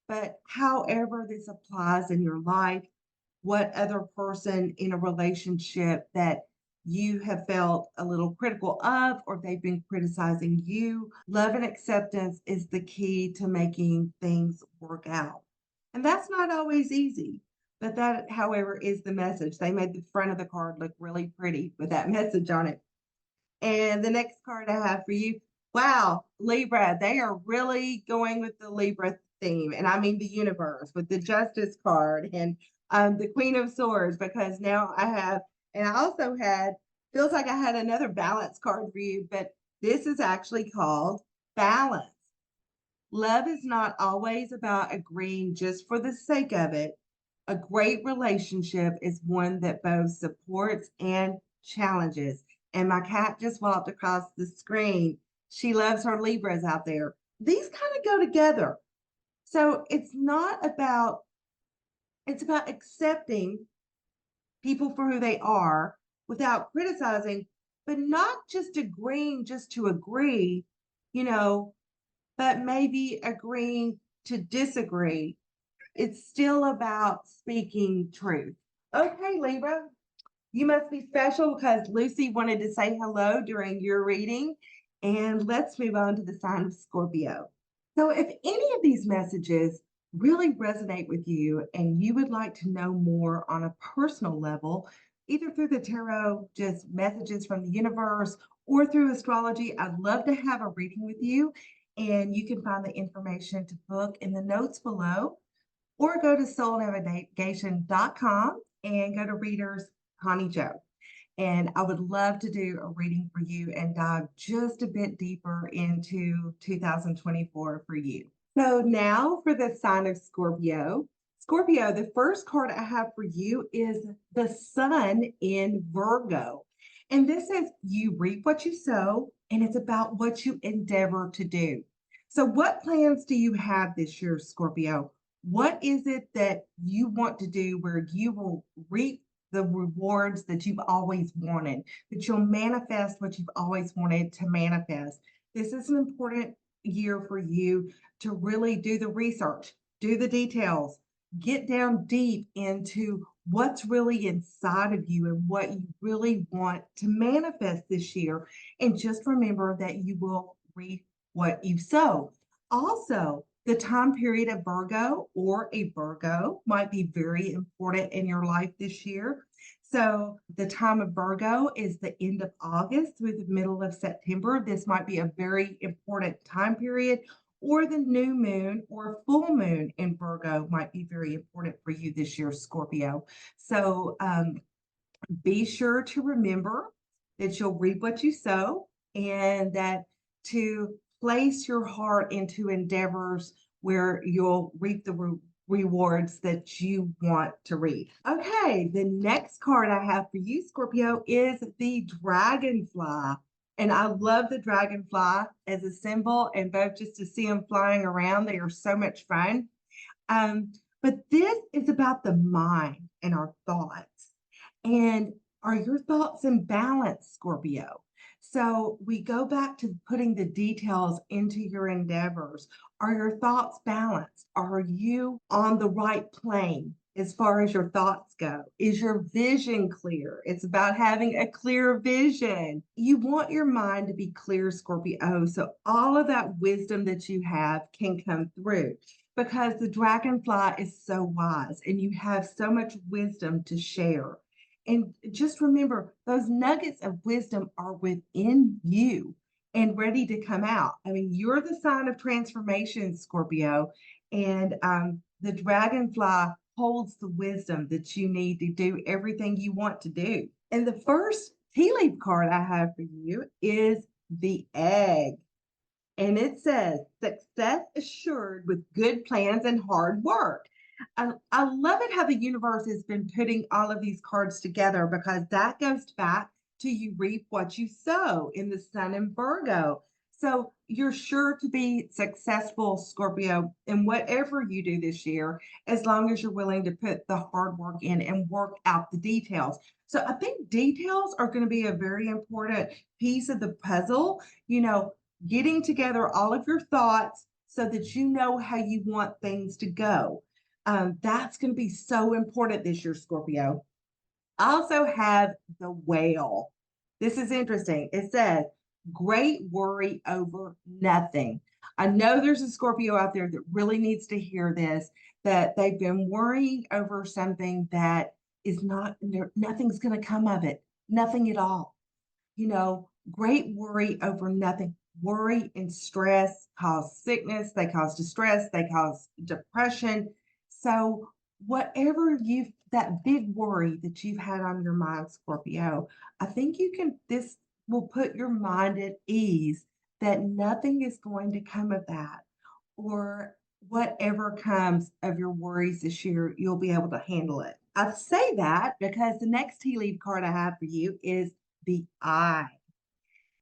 But however this applies in your life, what other person in a relationship that you have felt a little critical of, or they've been criticizing you, love and acceptance is the key to making things work out. And that's not always easy. But that, however, is the message. They made the front of the card look really pretty with that message on it. And the next card I have for you, wow, Libra, they are really going with the Libra theme. And I mean the universe with the Justice card and the Queen of Swords, because now I have, and I also had, feels like I had another balance card for you, but this is actually called balance. Love is not always about agreeing just for the sake of it. A great relationship is one that both supports and challenges. And my cat just walked across the screen. She loves her Libras out there. These kind of go together. So it's about accepting people for who they are without criticizing, but not just agreeing just to agree, you know, but maybe agreeing to disagree. It's still about speaking truth. Okay, Libra, you must be special because Lucy wanted to say hello during your reading. And let's move on to the sign of Scorpio. So, if any of these messages really resonate with you and you would like to know more on a personal level, either through the tarot, just messages from the universe, or through astrology, I'd love to have a reading with you. And you can find the information to book in the notes below, or go to soulnavigation.com and go to Readers Connie Joe. And I would love to do a reading for you and dive just a bit deeper into 2024 for you. So now for the sign of Scorpio. Scorpio, the first card I have for you is the Sun in Virgo. And this says you reap what you sow, and it's about what you endeavor to do. So what plans do you have this year, Scorpio? What is it that you want to do where you will reap the rewards that you've always wanted, that you'll manifest what you've always wanted to manifest. This is an important year for you to really do the research, do the details, get down deep into what's really inside of you and what you really want to manifest this year. And just remember that you will reap what you sow. Also, the time period of Virgo or a Virgo might be very important in your life this year. So, the time of Virgo is the end of August through the middle of September. This might be a very important time period, or the new moon or full moon in Virgo might be very important for you this year, Scorpio. So, be sure to remember that you'll reap what you sow and that to place your heart into endeavors where you'll reap the rewards that you want to reap. Okay, the next card I have for you, Scorpio, is the dragonfly. And I love the dragonfly as a symbol, and both just to see them flying around, they are so much fun. But this is about the mind and our thoughts. And are your thoughts in balance, Scorpio? So we go back to putting the details into your endeavors. Are your thoughts balanced? Are you on the right plane as far as your thoughts go? Is your vision clear? It's about having a clear vision. You want your mind to be clear, Scorpio, so all of that wisdom that you have can come through, because the dragonfly is so wise and you have so much wisdom to share. And just remember, those nuggets of wisdom are within you and ready to come out. I mean, you're the sign of transformation, Scorpio, and the dragonfly holds the wisdom that you need to do everything you want to do. And the first tea leaf card I have for you is the egg. And it says, success assured with good plans and hard work. I love it how the universe has been putting all of these cards together, because that goes back to you reap what you sow in the sun in Virgo. So you're sure to be successful, Scorpio, in whatever you do this year, as long as you're willing to put the hard work in and work out the details. So I think details are going to be a very important piece of the puzzle. Getting together all of your thoughts so that you know how you want things to go. That's going to be so important this year, Scorpio. I also have the whale. This is interesting. It says, great worry over nothing. I know there's a Scorpio out there that really needs to hear this, that they've been worrying over something that is nothing's going to come of it, nothing at all. Great worry over nothing. Worry and stress cause sickness, they cause distress, they cause depression. So whatever that big worry that you've had on your mind, Scorpio, I think this will put your mind at ease that nothing is going to come of that, or whatever comes of your worries this year, you'll be able to handle it. I say that because the next tea leaf card I have for you is the eye.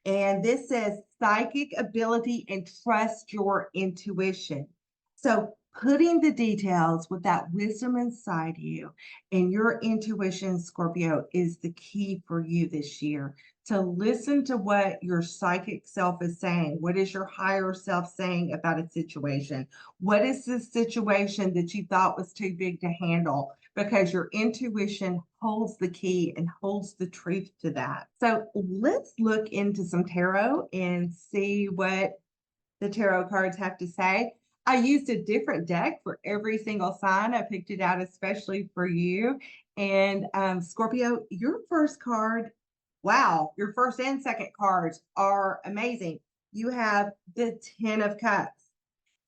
And this says psychic ability and trust your intuition. So putting the details with that wisdom inside you and your intuition, Scorpio, is the key for you this year. To listen to what your psychic self is saying. What is your higher self saying about a situation? What is the situation that you thought was too big to handle? Because your intuition holds the key and holds the truth to that. So let's look into some tarot and see what the tarot cards have to say. I used a different deck for every single sign. I picked it out especially for you. And Scorpio, your first card, wow, your first and second cards are amazing. You have the 10 of Cups.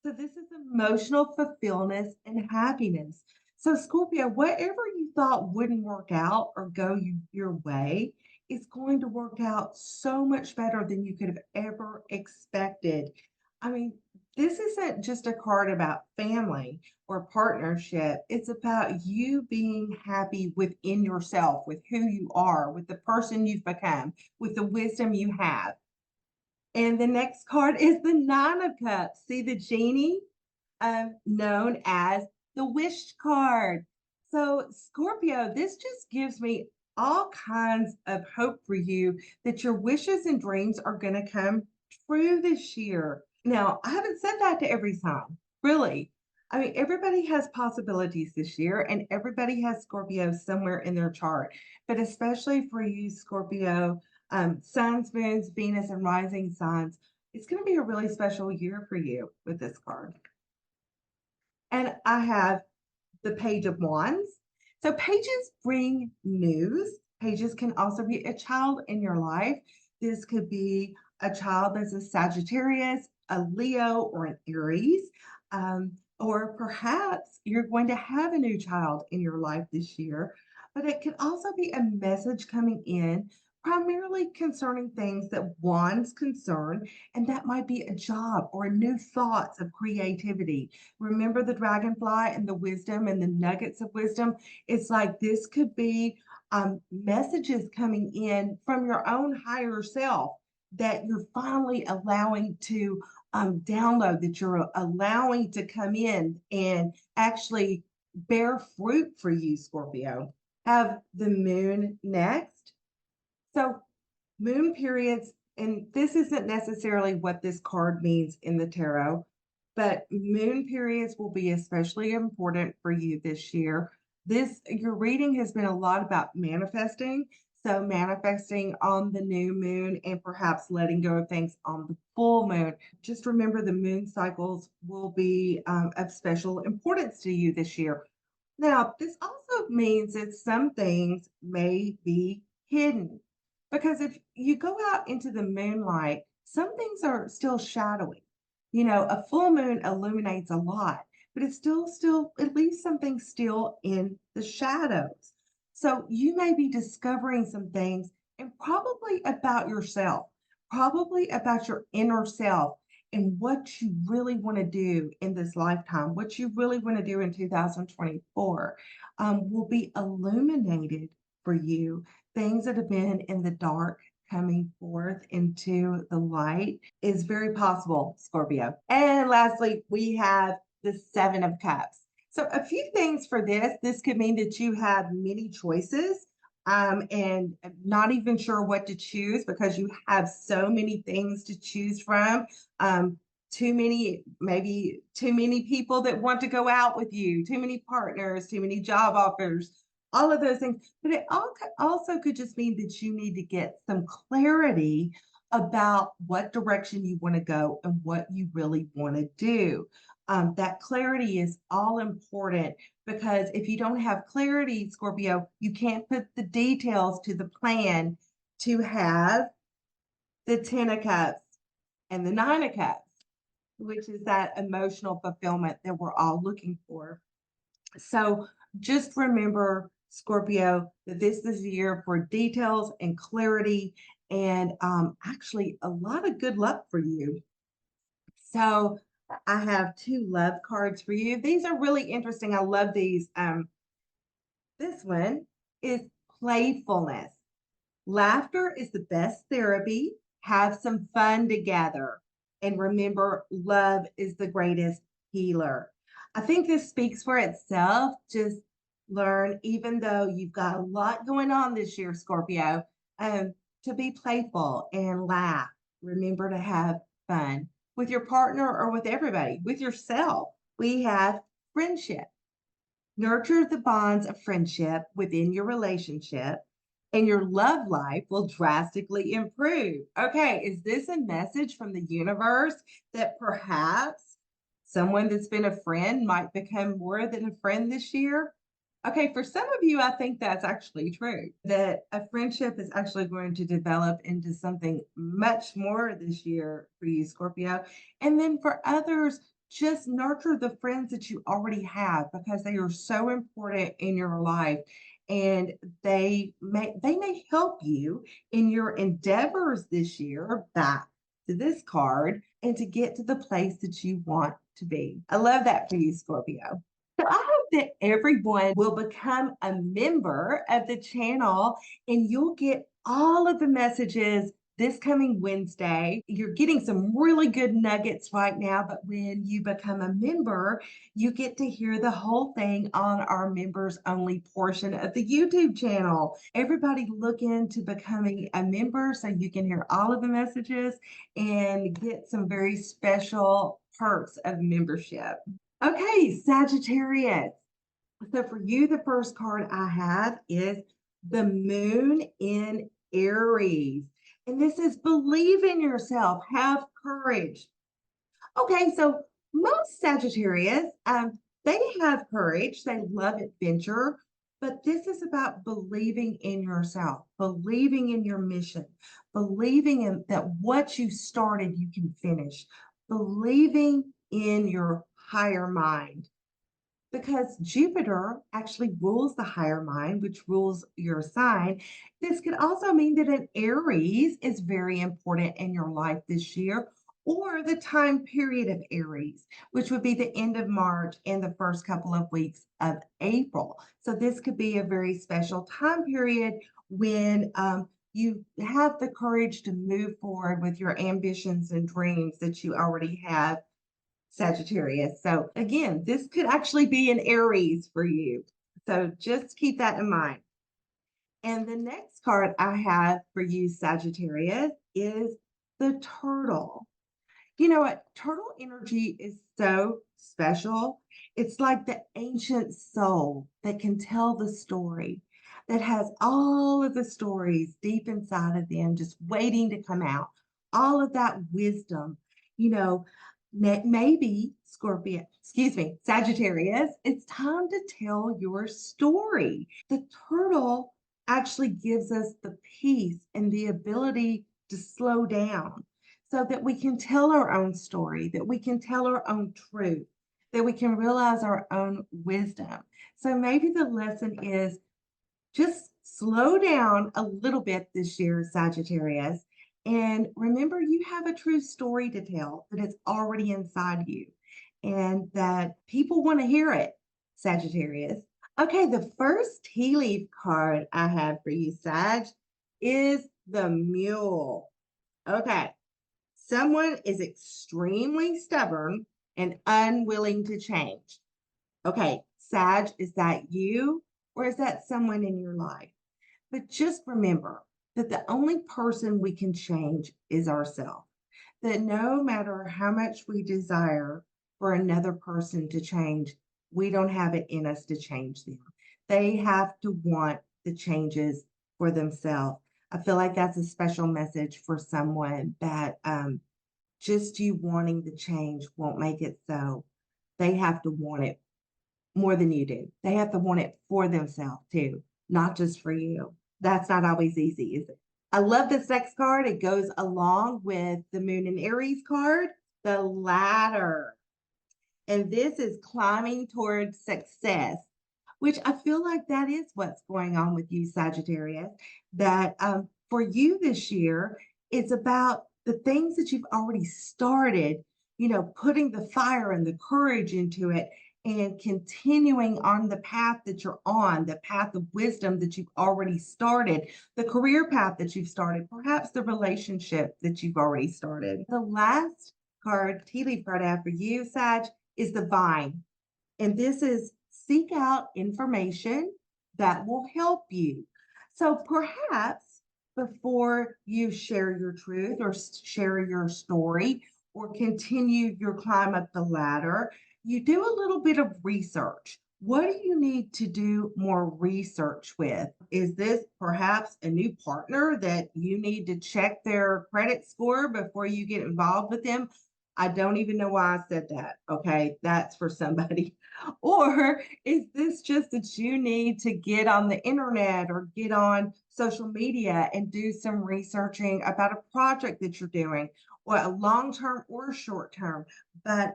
So this is emotional fulfillment and happiness. So Scorpio, whatever you thought wouldn't work out or go your way is going to work out so much better than you could have ever expected. I mean, this isn't just a card about family or partnership. It's about you being happy within yourself, with who you are, with the person you've become, with the wisdom you have. And the next card is the Nine of Cups. See the genie, known as the wish card. So, Scorpio, this just gives me all kinds of hope for you that your wishes and dreams are going to come true this year. Now, I haven't said that to every sign, really. I mean, everybody has possibilities this year, and everybody has Scorpio somewhere in their chart. But especially for you, Scorpio, suns, moons, Venus, and rising signs, it's going to be a really special year for you with this card. And I have the Page of Wands. So pages bring news. Pages can also be a child in your life. This could be a child that's a Sagittarius, a Leo, or an Aries. Or perhaps you're going to have a new child in your life this year. But it could also be a message coming in primarily concerning things that wands concern, and that might be a job or new thoughts of creativity. Remember the dragonfly and the wisdom and the nuggets of wisdom? It's like this could be messages coming in from your own higher self that you're finally allowing to download, that you're allowing to come in and actually bear fruit for you, Scorpio. Have the moon next. So, moon periods, and this isn't necessarily what this card means in the tarot, but moon periods will be especially important for you this year. Your reading has been a lot about manifesting. So, manifesting on the new moon and perhaps letting go of things on the full moon. Just remember the moon cycles will be of special importance to you this year. Now, this also means that some things may be hidden because if you go out into the moonlight, some things are still shadowy. You know, a full moon illuminates a lot, but it's still it leaves something still in the shadows. So you may be discovering some things and probably about yourself, probably about your inner self and what you really want to do in this lifetime, what you really want to do in 2024, will be illuminated for you. Things that have been in the dark coming forth into the light is very possible, Scorpio. And lastly, we have the Seven of Cups. So, a few things for this. This could mean that you have many choices and not even sure what to choose because you have so many things to choose from. Too many, maybe too many people that want to go out with you, too many partners, too many job offers, all of those things. But it also could just mean that you need to get some clarity about what direction you want to go and what you really want to do. That clarity is all important because if you don't have clarity, Scorpio, you can't put the details to the plan to have the Ten of Cups and the Nine of Cups, which is that emotional fulfillment that we're all looking for. So just remember, Scorpio, that this is a year for details and clarity and actually a lot of good luck for you. So I have two love cards for you. These are really interesting. I love these. This one is playfulness. Laughter is the best therapy. Have some fun together. And remember, love is the greatest healer. I think this speaks for itself. Just learn, even though you've got a lot going on this year, Scorpio, to be playful and laugh. Remember to have fun with your partner or with everybody, with yourself. We have friendship. Nurture the bonds of friendship within your relationship, and your love life will drastically improve. Okay, is this a message from the universe that perhaps someone that's been a friend might become more than a friend this year? Okay, for some of you, I think that's actually true, that a friendship is actually going to develop into something much more this year for you, Scorpio. And then for others, just nurture the friends that you already have because they are so important in your life and they may help you in your endeavors this year back to this card and to get to the place that you want to be. I love that for you, Scorpio. So I hope that everyone will become a member of the channel and you'll get all of the messages this coming Wednesday. You're getting some really good nuggets right now, but when you become a member, you get to hear the whole thing on our members only portion of the YouTube channel. Everybody look into becoming a member so you can hear all of the messages and get some very special perks of membership. Okay, Sagittarius. So for you, the first card I have is the Moon in Aries. And this is believe in yourself, have courage. Okay, so most Sagittarius, they have courage, they love adventure, but this is about believing in yourself, believing in your mission, believing in that what you started, you can finish, believing in your higher mind because Jupiter actually rules the higher mind, which rules your sign. This could also mean that an Aries is very important in your life this year, or the time period of Aries, which would be the end of March and the first couple of weeks of April. So this could be a very special time period when you have the courage to move forward with your ambitions and dreams that you already have, Sagittarius. So again, this could actually be an Aries for you. So just keep that in mind. And the next card I have for you, Sagittarius, is the turtle. You know what? Turtle energy is so special. It's like the ancient soul that can tell the story, that has all of the stories deep inside of them, just waiting to come out. All of that wisdom, you know, maybe Scorpio, excuse me, Sagittarius, it's time to tell your story. The turtle actually gives us the peace and the ability to slow down so that we can tell our own story, that we can tell our own truth, that we can realize our own wisdom. So maybe the lesson is just slow down a little bit this year, Sagittarius, and remember you have a true story to tell that is already inside you and that people want to hear it, Sagittarius. Okay, the first tea leaf card I have for you, Sag, is the Mule. Okay, someone is extremely stubborn and unwilling to change. Okay, Sag, is that you or is that someone in your life? But just remember that the only person we can change is ourselves. That no matter how much we desire for another person to change, we don't have it in us to change them. They have to want the changes for themselves. I feel like that's a special message for someone that just you wanting the change won't make it so. They have to want it more than you do. They have to want it for themselves too, not just for you. That's not always easy, is it? I love this next card. It goes along with the Moon and Aries card, the Ladder. And this is climbing towards success, which I feel like that is what's going on with you, Sagittarius. That for you this year, it's about the things that you've already started, you know, putting the fire and the courage into it and continuing on the path that you're on, the path of wisdom that you've already started, the career path that you've started, perhaps the relationship that you've already started. The last card, tea leaf card I have for you, Sag, is the Vine. And this is seek out information that will help you. So perhaps before you share your truth or share your story or continue your climb up the ladder, you do a little bit of research. What do you need to do more research with? Is this perhaps a new partner that you need to check their credit score before you get involved with them? I don't even know why I said that. Okay, that's for somebody. Or is this just that you need to get on the internet or get on social media and do some researching about a project that you're doing, or a long term or short term? But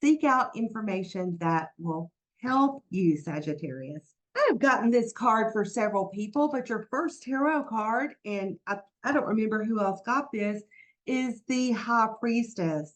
seek out information that will help you, Sagittarius. I've gotten this card for several people, but your first tarot card, and I don't remember who else got this, is the High Priestess.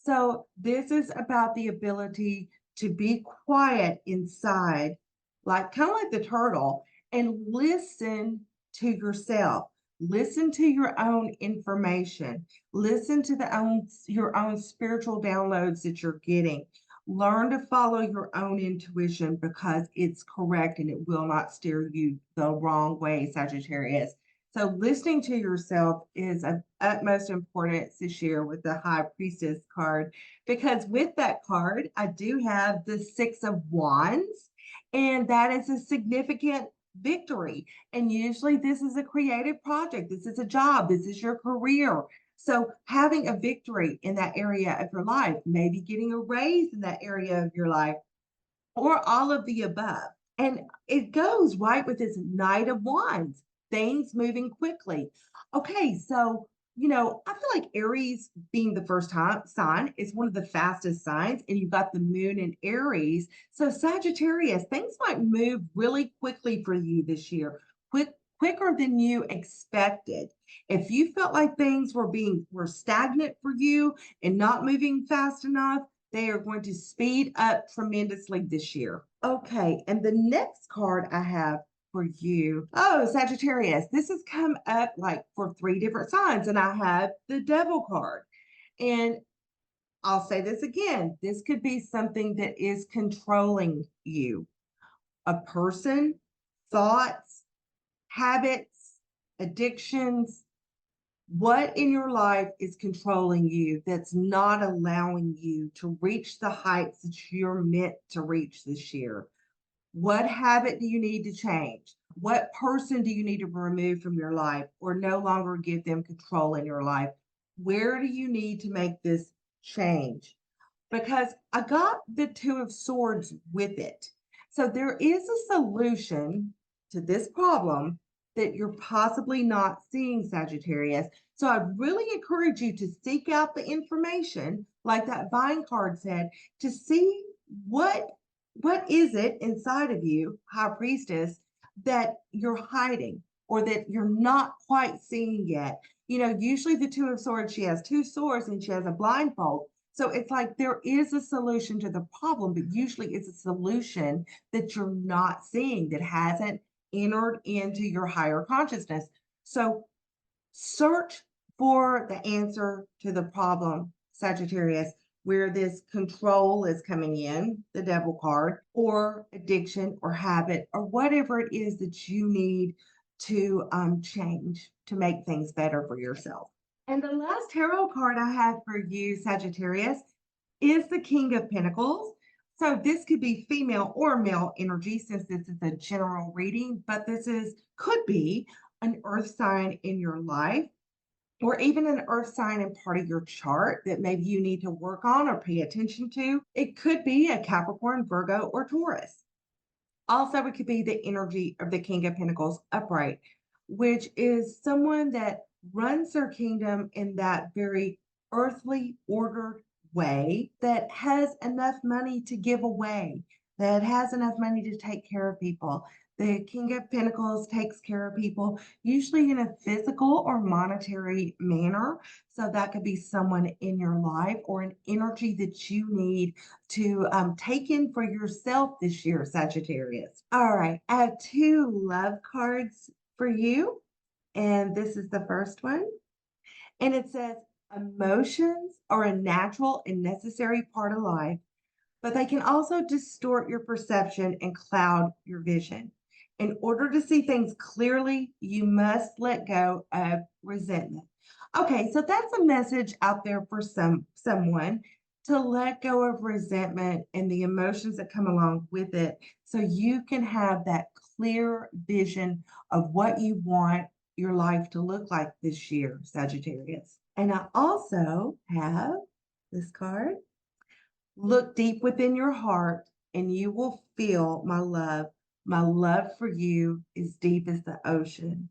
So this is about the ability to be quiet inside, like kind of like the turtle, and listen to yourself. Listen to your own information. Listen to your own spiritual downloads that you're getting. Learn to follow your own intuition because it's correct and it will not steer you the wrong way, Sagittarius. So listening to yourself is of utmost importance this year with the High Priestess card, because with that card, I do have the Six of Wands, and that is a significant victory. And usually this is a creative project. This is a job. This is your career. So having a victory in that area of your life, maybe getting a raise in that area of your life, or all of the above. And it goes right with this Knight of Wands, things moving quickly. Okay, so, I feel like Aries being the first time sign is one of the fastest signs, and you've got the moon in Aries. So, Sagittarius, things might move really quickly for you this year, quicker than you expected. If you felt like things were stagnant for you and not moving fast enough, they are going to speed up tremendously this year. Okay, and the next card I have for you, oh, Sagittarius, this has come up like for 3 different signs, and I have the Devil card. And I'll say this again, this could be something that is controlling you. A person, thoughts, habits, addictions, what in your life is controlling you that's not allowing you to reach the heights that you're meant to reach this year? What habit do you need to change? What person do you need to remove from your life or no longer give them control in your life? Where do you need to make this change? Because I got the Two of Swords with it. So there is a solution to this problem that you're possibly not seeing, Sagittarius. So I'd really encourage you to seek out the information, like that vine card said, to see what is it inside of you, High Priestess, that you're hiding or that you're not quite seeing yet. Usually the Two of Swords, she has 2 swords and she has a blindfold. So it's like there is a solution to the problem, but usually it's a solution that you're not seeing, that hasn't entered into your higher consciousness. So search for the answer to the problem, Sagittarius, where this control is coming in, the Devil card, or addiction or habit, or whatever it is that you need to change to make things better for yourself. And the last tarot card I have for you, Sagittarius, is the King of Pentacles. So this could be female or male energy since this is a general reading, but could be an earth sign in your life, or even an earth sign in part of your chart that maybe you need to work on or pay attention to. It could be a Capricorn, Virgo, or Taurus. Also, it could be the energy of the King of Pentacles upright, which is someone that runs their kingdom in that very earthly, ordered way, that has enough money to give away, that has enough money to take care of people. The King of Pentacles takes care of people, usually in a physical or monetary manner. So that could be someone in your life or an energy that you need to take in for yourself this year, Sagittarius. All right, I have 2 love cards for you. And this is the first one. And it says, emotions are a natural and necessary part of life, but they can also distort your perception and cloud your vision. In order to see things clearly, you must let go of resentment. Okay, so that's a message out there for someone to let go of resentment and the emotions that come along with it so you can have that clear vision of what you want your life to look like this year, Sagittarius. And I also have this card. Look deep within your heart and you will feel my love. My love for you is deep as the ocean.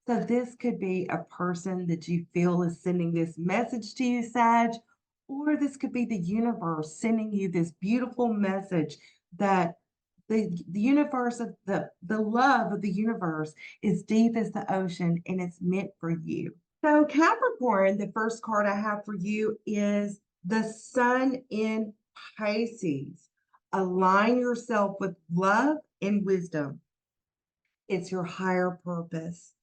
So this could be a person that you feel is sending this message to you, Sag, or this could be the universe sending you this beautiful message that the universe of the love of the universe is deep as the ocean and it's meant for you. So Capricorn, the first card I have for you is the Sun in Pisces. Align yourself with love and wisdom. It's your higher purpose.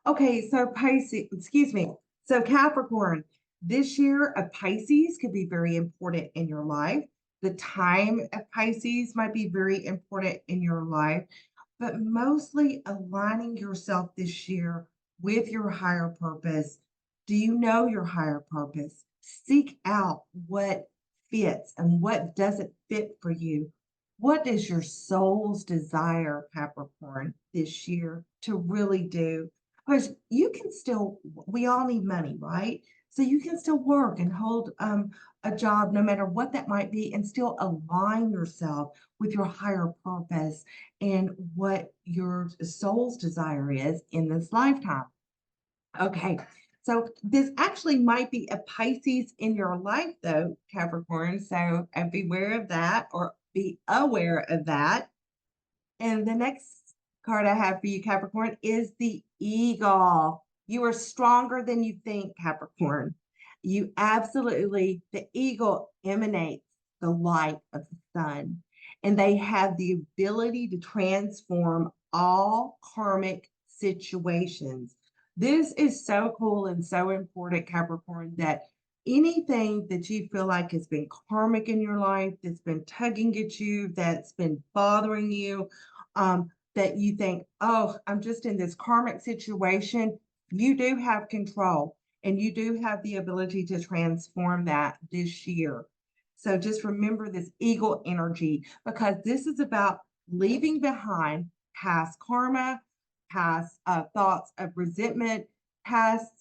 Okay, so Pisces, excuse me. So Capricorn, this year a Pisces could be very important in your life. The time of Pisces might be very important in your life, but mostly aligning yourself this year with your higher purpose. Do you know your higher purpose? Seek out what fits and what doesn't fit for you. What is your soul's desire, Capricorn, this year to really do? Because you can still, we all need money, right? So you can still work and hold a job, no matter what that might be, and still align yourself with your higher purpose and what your soul's desire is in this lifetime. Okay, so this actually might be a Pisces in your life, though, Capricorn. So beware of that or be aware of that. And the next card I have for you, Capricorn, is the eagle. You are stronger than you think, Capricorn. You absolutely, the eagle emanates the light of the sun, and they have the ability to transform all karmic situations. This is so cool and so important, Capricorn, that anything that you feel like has been karmic in your life, that's been tugging at you, that's been bothering you, that you think, oh, I'm just in this karmic situation, you do have control and you do have the ability to transform that this year. So just remember this eagle energy because this is about leaving behind past karma, past thoughts of resentment, past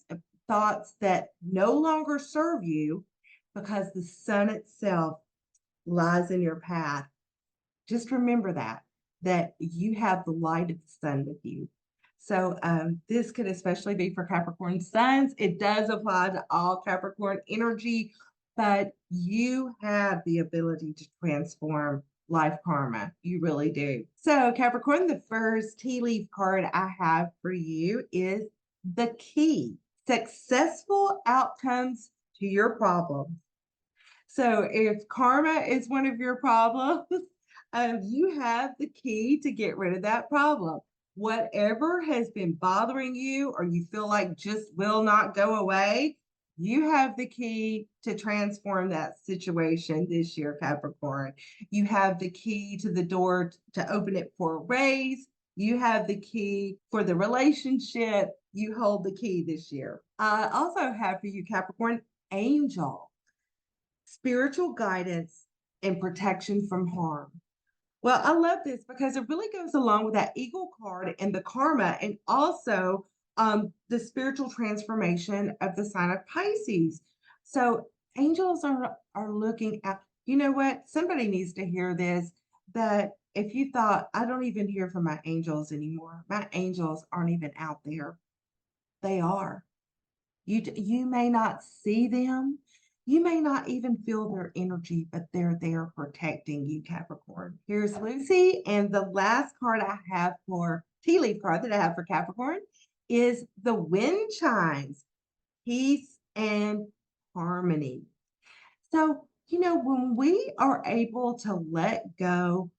thoughts that no longer serve you because the sun itself lies in your path. Just remember that you have the light of the sun with you. So this could especially be for Capricorn suns. It does apply to all Capricorn energy, but you have the ability to transform life karma. You really do. So Capricorn, the first tea leaf card I have for you is the key. Successful outcomes to your problems. So if karma is one of your problems, you have the key to get rid of that problem. Whatever has been bothering you or you feel like just will not go away, you have the key to transform that situation this year, Capricorn. You have the key to the door to open it for a raise. You have the key for the relationship. You hold the key this year. I also have for you, Capricorn, angel, spiritual guidance, and protection from harm. Well, I love this because it really goes along with that eagle card and the karma, and also the spiritual transformation of the sign of Pisces. So angels are looking at. You know what? Somebody needs to hear this. That if you thought I don't even hear from my angels anymore, my angels aren't even out there. They are. You may not see them. You may not even feel their energy, but they're there protecting you, Capricorn. Here's Lucy. And the last card I have for tea leaf card that I have for Capricorn is the wind chimes, peace and harmony. So, when we are able to let go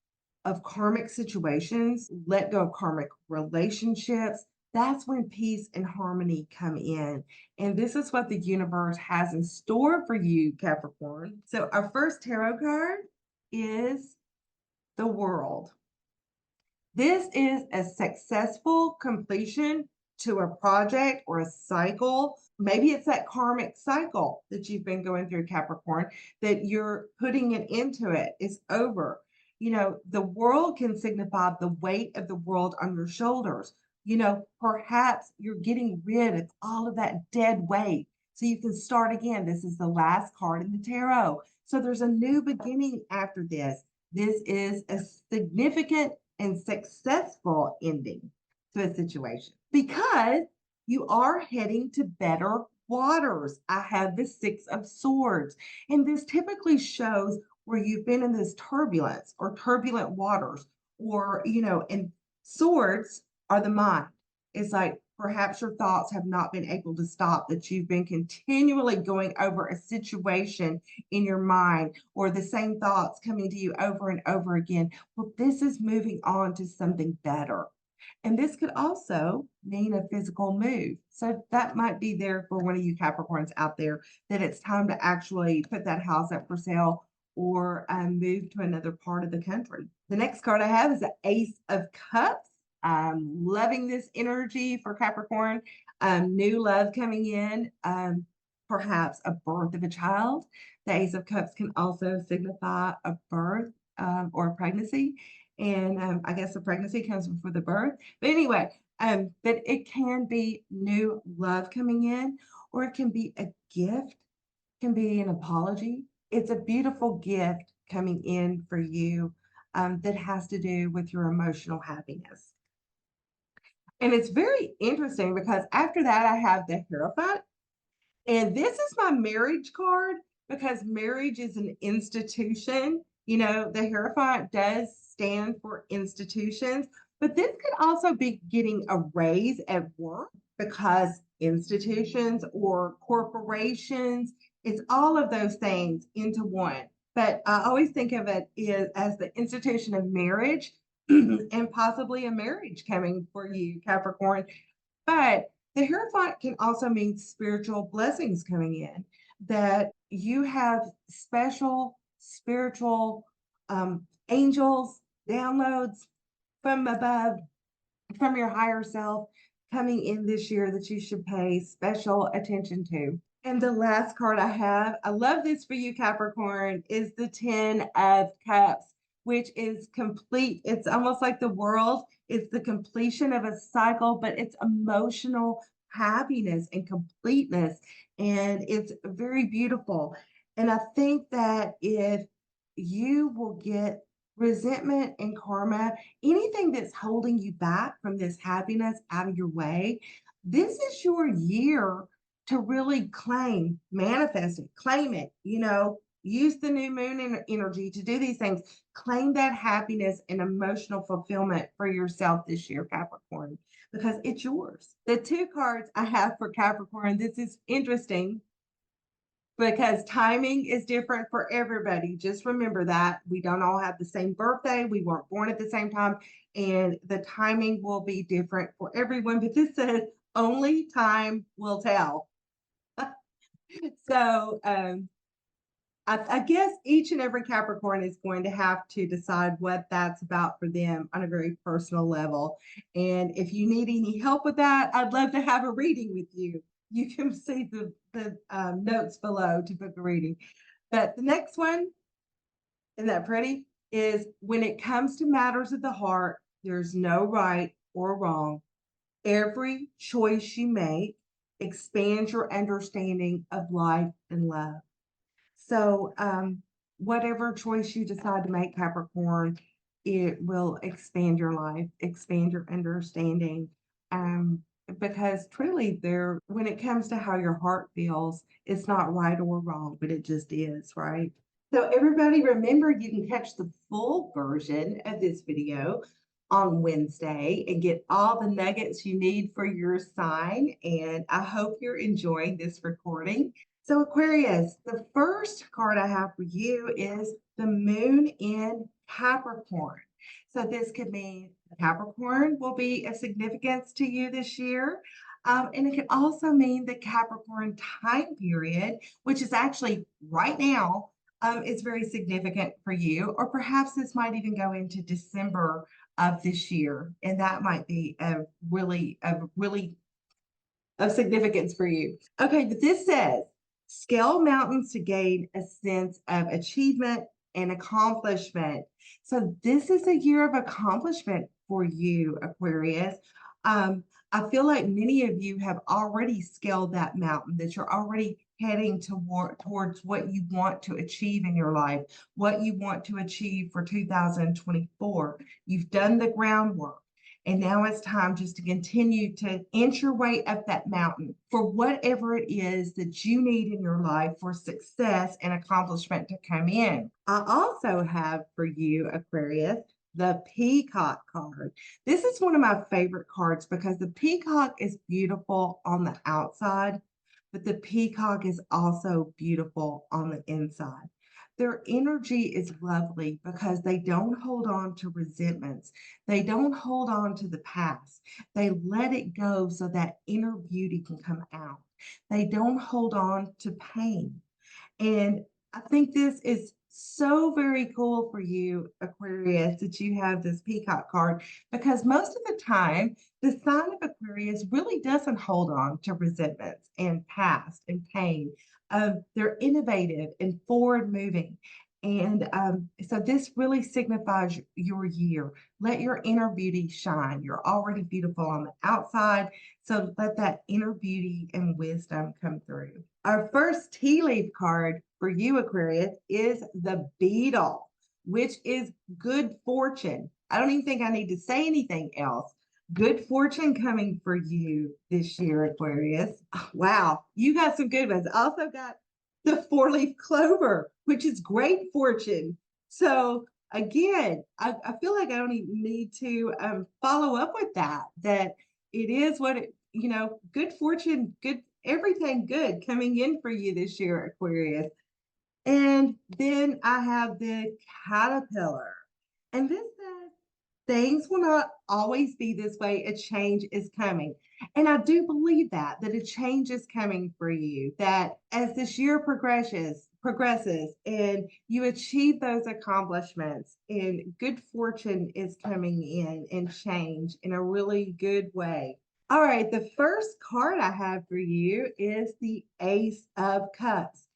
of karmic situations, let go of karmic relationships, that's when peace and harmony come in. And this is what the universe has in store for you, Capricorn. So, our first tarot card is the world. This is a successful completion to a project or a cycle. Maybe it's that karmic cycle that you've been going through, Capricorn, that you're putting an end to it. It's over. The world can signify the weight of the world on your shoulders. Perhaps you're getting rid of all of that dead weight so you can start again. This is the last card in the tarot. So there's a new beginning after this. This is a significant and successful ending to a situation because you are heading to better waters. I have the Six of Swords, and this typically shows where you've been in this turbulence or turbulent waters, or, and swords are the mind. It's like perhaps your thoughts have not been able to stop, that you've been continually going over a situation in your mind, or the same thoughts coming to you over and over again. Well, this is moving on to something better. And this could also mean a physical move. So that might be there for one of you Capricorns out there that it's time to actually put that house up for sale or move to another part of the country. The next card I have is the Ace of Cups. I'm loving this energy for Capricorn. New love coming in, perhaps a birth of a child. The Ace of Cups can also signify a birth or a pregnancy. And I guess the pregnancy comes before the birth. But anyway, but it can be new love coming in, or it can be a gift, can be an apology. It's a beautiful gift coming in for you that has to do with your emotional happiness. And it's very interesting because after that, I have the Hierophant. And this is my marriage card because marriage is an institution. You know, the Hierophant does stand for institutions, but this could also be getting a raise at work because institutions or corporations, it's all of those things into one. But I always think of it as the institution of marriage and possibly a marriage coming for you, Capricorn. But the Hierophant can also mean spiritual blessings coming in, that you have special spiritual angels, downloads from above, from your higher self coming in this year that you should pay special attention to. And the last card I have, I love this for you, Capricorn, is the 10 of Cups, which is complete. It's almost like the world, it's the completion of a cycle, but it's emotional happiness and completeness. And it's very beautiful. And I think that if you will get resentment and karma, anything that's holding you back from this happiness out of your way, this is your year to really claim, manifest it, claim it, use the new moon energy to do these things. Claim that happiness and emotional fulfillment for yourself this year, Capricorn, because it's yours. The two cards I have for Capricorn, this is interesting because timing is different for everybody. Just remember that we don't all have the same birthday. We weren't born at the same time, and the timing will be different for everyone. But this says only time will tell. So I guess each and every Capricorn is going to have to decide what that's about for them on a very personal level. And if you need any help with that, I'd love to have a reading with you. You can see the notes below to book a reading. But the next one, isn't that pretty? Is when it comes to matters of the heart, there's no right or wrong. Every choice you make expands your understanding of life and love. So, whatever choice you decide to make, Capricorn, it will expand your life, expand your understanding. Because truly, when it comes to how your heart feels, it's not right or wrong, but it just is, right? So, everybody, remember you can catch the full version of this video on Wednesday and get all the nuggets you need for your sign. And I hope you're enjoying this recording. So, Aquarius, the first card I have for you is the moon in Capricorn. So, this could mean Capricorn will be of significance to you this year. And it could also mean the Capricorn time period, which is actually right now, is very significant for you. Or perhaps this might even go into December of this year. And that might be a really of significance for you. Okay, but this says, scale mountains to gain a sense of achievement and accomplishment. So this is a year of accomplishment for you, Aquarius. I feel like many of you have already scaled that mountain, that you're already heading towards what you want to achieve in your life, what you want to achieve for 2024. You've done the groundwork. And now it's time just to continue to inch your way up that mountain for whatever it is that you need in your life for success and accomplishment to come in. I also have for you, Aquarius, the Peacock card. This is one of my favorite cards because the Peacock is beautiful on the outside, but the Peacock is also beautiful on the inside. Their energy is lovely because they don't hold on to resentments. They don't hold on to the past. They let it go so that inner beauty can come out. They don't hold on to pain. And I think this is so very cool for you, Aquarius, that you have this peacock card because most of the time, the sign of Aquarius really doesn't hold on to resentments and past and pain. They're innovative and forward moving. And so this really signifies your year. Let your inner beauty shine. You're already beautiful on the outside. So let that inner beauty and wisdom come through. Our first tea leaf card for you, Aquarius, is the beetle, which is good fortune. I don't even think I need to say anything else. Good fortune coming for you this year, Aquarius. Wow, you got some good ones. Also got the four-leaf clover, which is great fortune. So again, I feel like I don't even need to follow up with that it is what it, good fortune, good, everything good coming in for you this year, Aquarius. And then I have the caterpillar. And this says things will not always be this way. A change is coming. And I do believe that a change is coming for you, that as this year progresses and you achieve those accomplishments and good fortune is coming in and change in a really good way. All right, the first card I have for you is the Ace of Cups.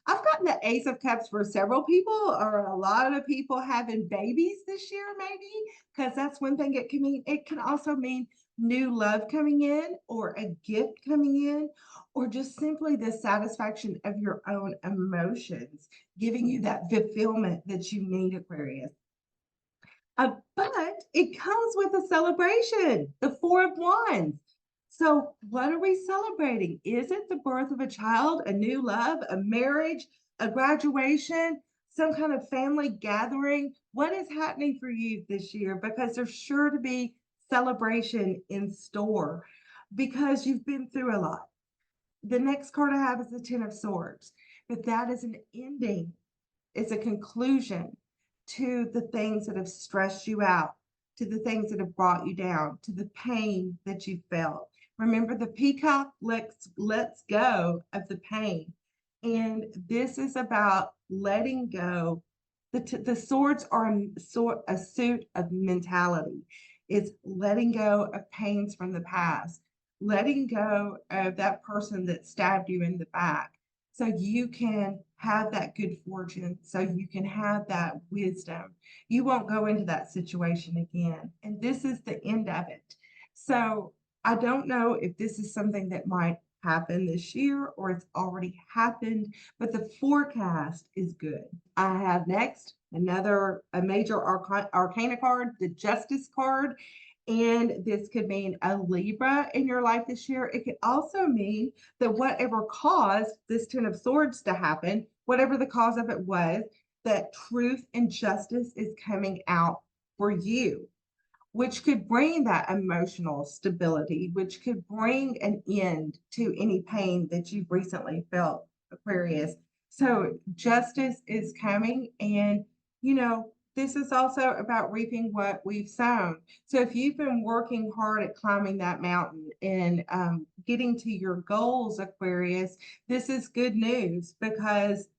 I've gotten the Ace of Cups for several people or a lot of people having babies this year, maybe, because that's one thing it can mean. It can also mean new love coming in or a gift coming in or just simply the satisfaction of your own emotions, giving you that fulfillment that you need, Aquarius. But it comes with a celebration, the Four of Wands. So, what are we celebrating? Is it the birth of a child, a new love, a marriage, a graduation, some kind of family gathering? What is happening for you this year? Because there's sure to be celebration in store because you've been through a lot. The next card I have is the Ten of Swords, but that is an ending, it's a conclusion to the things that have stressed you out, to the things that have brought you down, to the pain that you felt. Remember, the peacock lets go of the pain. And this is about letting go. The swords are a suit of mentality. It's letting go of pains from the past, letting go of that person that stabbed you in the back so you can have that good fortune, so you can have that wisdom. You won't go into that situation again. And this is the end of it. So I don't know if this is something that might happen this year or it's already happened, but the forecast is good. I have next a major arcana card, the Justice card. And this could mean a Libra in your life this year. It could also mean that whatever caused this Ten of Swords to happen, whatever the cause of it was, that truth and justice is coming out for you, which could bring that emotional stability, which could bring an end to any pain that you've recently felt, Aquarius. So justice is coming, and this is also about reaping what we've sown. So if you've been working hard at climbing that mountain and getting to your goals, Aquarius, this is good news because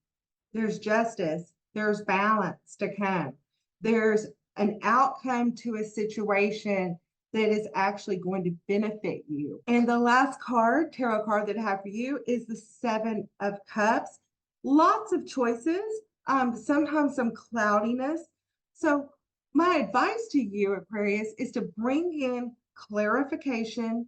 there's justice, there's balance to come, there's an outcome to a situation that is actually going to benefit you. And the last tarot card that I have for you, is the Seven of Cups. Lots of choices, sometimes some cloudiness. So my advice to you, Aquarius, is to bring in clarification,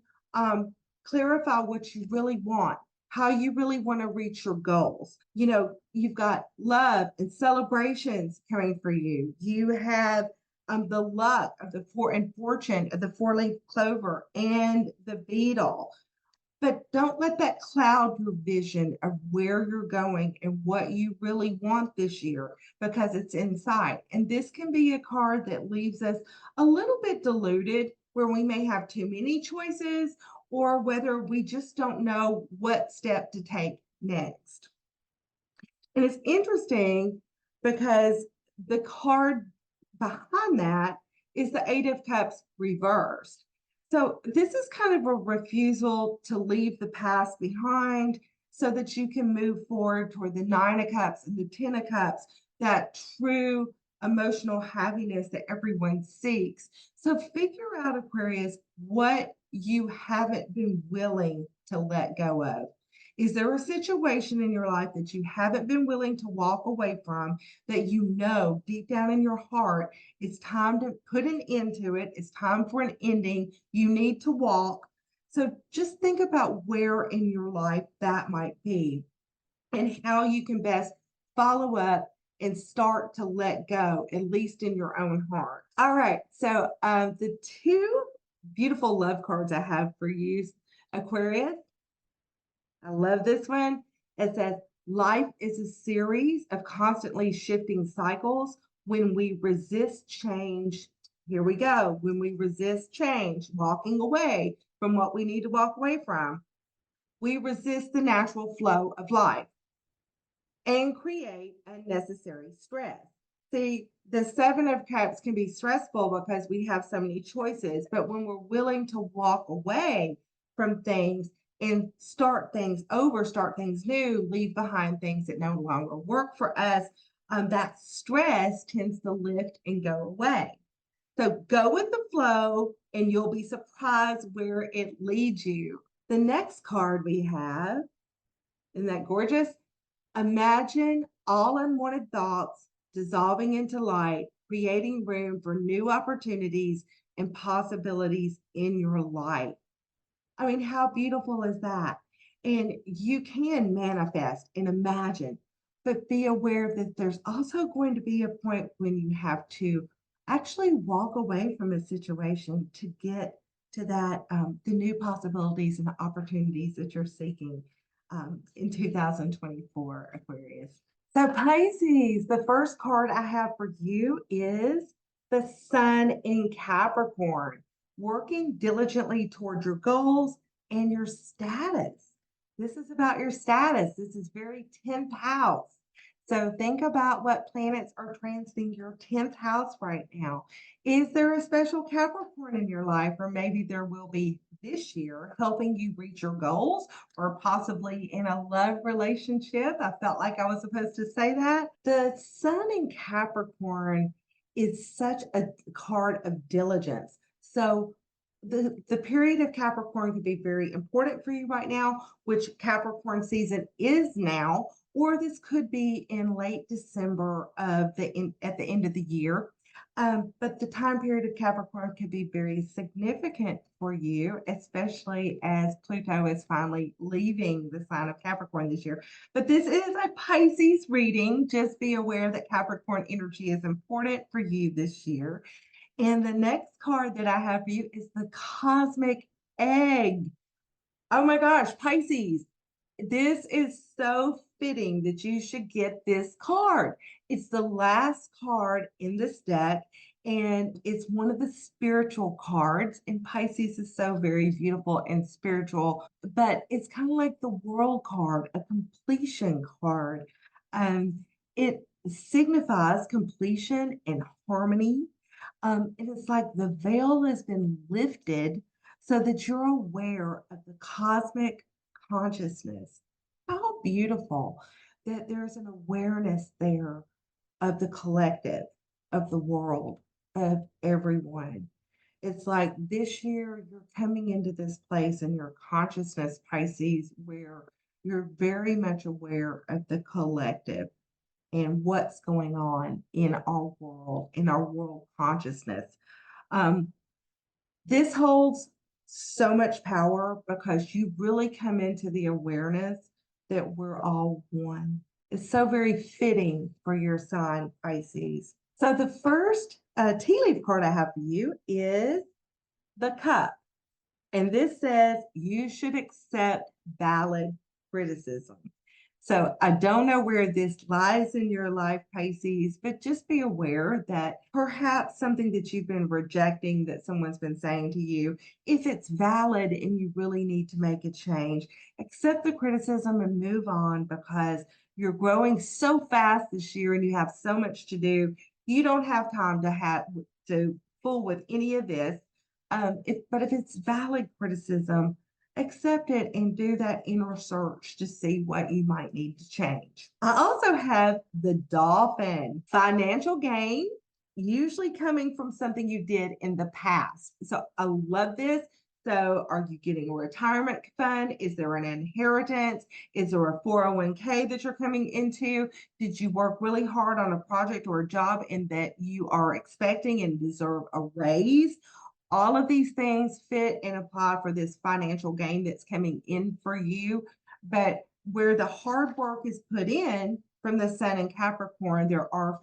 clarify what you really want, how you really want to reach your goals. You've got love and celebrations coming for you. You have the luck of the fortune of the four-leaf clover and the beetle. But don't let that cloud your vision of where you're going and what you really want this year because it's inside. And this can be a card that leaves us a little bit deluded where we may have too many choices or whether we just don't know what step to take next. And it's interesting because the card behind that is the Eight of Cups reversed. So this is kind of a refusal to leave the past behind so that you can move forward toward the Nine of Cups and the Ten of Cups, that true emotional happiness that everyone seeks. So figure out, Aquarius, what you haven't been willing to let go of. Is there a situation in your life that you haven't been willing to walk away from, that you know deep down in your heart it's time to put an end to it? It's time for an ending. You need to walk. So just think about where in your life that might be and how you can best follow up and start to let go, at least in your own heart. All right. So the two beautiful love cards I have for you, Aquarius. I love this one. It says, life is a series of constantly shifting cycles. When we resist change, here we go. When we resist change, walking away from what we need to walk away from, we resist the natural flow of life and create unnecessary stress. See, the Seven of Cups can be stressful because we have so many choices, but when we're willing to walk away from things and start things over, start things new, leave behind things that no longer work for us, that stress tends to lift and go away. So go with the flow and you'll be surprised where it leads you. The next card we have, isn't that gorgeous? Imagine all unwanted thoughts dissolving into light, creating room for new opportunities and possibilities in your life. I mean, how beautiful is that? And you can manifest and imagine, but be aware that there's also going to be a point when you have to actually walk away from a situation to get to that, the new possibilities and opportunities that you're seeking in 2024, Aquarius. So, Pisces, the first card I have for you is the Sun in Capricorn, working diligently toward your goals and your status. This is about your status. This is very 10th house. So think about what planets are transiting your 10th house right now. Is there a special Capricorn in your life, or maybe there will be this year, helping you reach your goals, or possibly in a love relationship? I felt like I was supposed to say that. The Sun in Capricorn is such a card of diligence. So the period of Capricorn could be very important for you right now, which Capricorn season is now, or this could be in late December at the end of the year. But the time period of Capricorn could be very significant for you, especially as Pluto is finally leaving the sign of Capricorn this year. But this is a Pisces reading. Just be aware that Capricorn energy is important for you this year. And the next card that I have for you is the Cosmic Egg. Oh my gosh, Pisces. This is so fitting that you should get this card. It's the last card in this deck, and it's one of the spiritual cards. And Pisces is so very beautiful and spiritual, but it's kind of like the world card, a completion card. It signifies completion and harmony. And it's like the veil has been lifted so that you're aware of the cosmic consciousness. How beautiful that there's an awareness there of the collective, of the world, of everyone. It's like this year you're coming into this place in your consciousness, Pisces, where you're very much aware of the collective and what's going on in our world consciousness. Um, this holds so much power because you really come into the awareness that we're all one. It's so very fitting for your sign, Pisces. So the first tea leaf card I have for you is the Cup. And this says you should accept valid criticism. So I don't know where this lies in your life, Pisces, but just be aware that perhaps something that you've been rejecting that someone's been saying to you, if it's valid and you really need to make a change, accept the criticism and move on, because You're growing so fast this year and you have so much to do. You don't have time to fool with any of this. But if it's valid criticism, accept it and do that inner search to see what you might need to change. I also have the dolphin, financial gain, usually coming from something you did in the past. So I love this. So are you getting a retirement fund? Is there an inheritance? Is there a 401k that you're coming into? Did you work really hard on a project or a job and that you are expecting and deserve a raise? All of these things fit and apply for this financial gain that's coming in for you. But where the hard work is put in from the sun in Capricorn, there are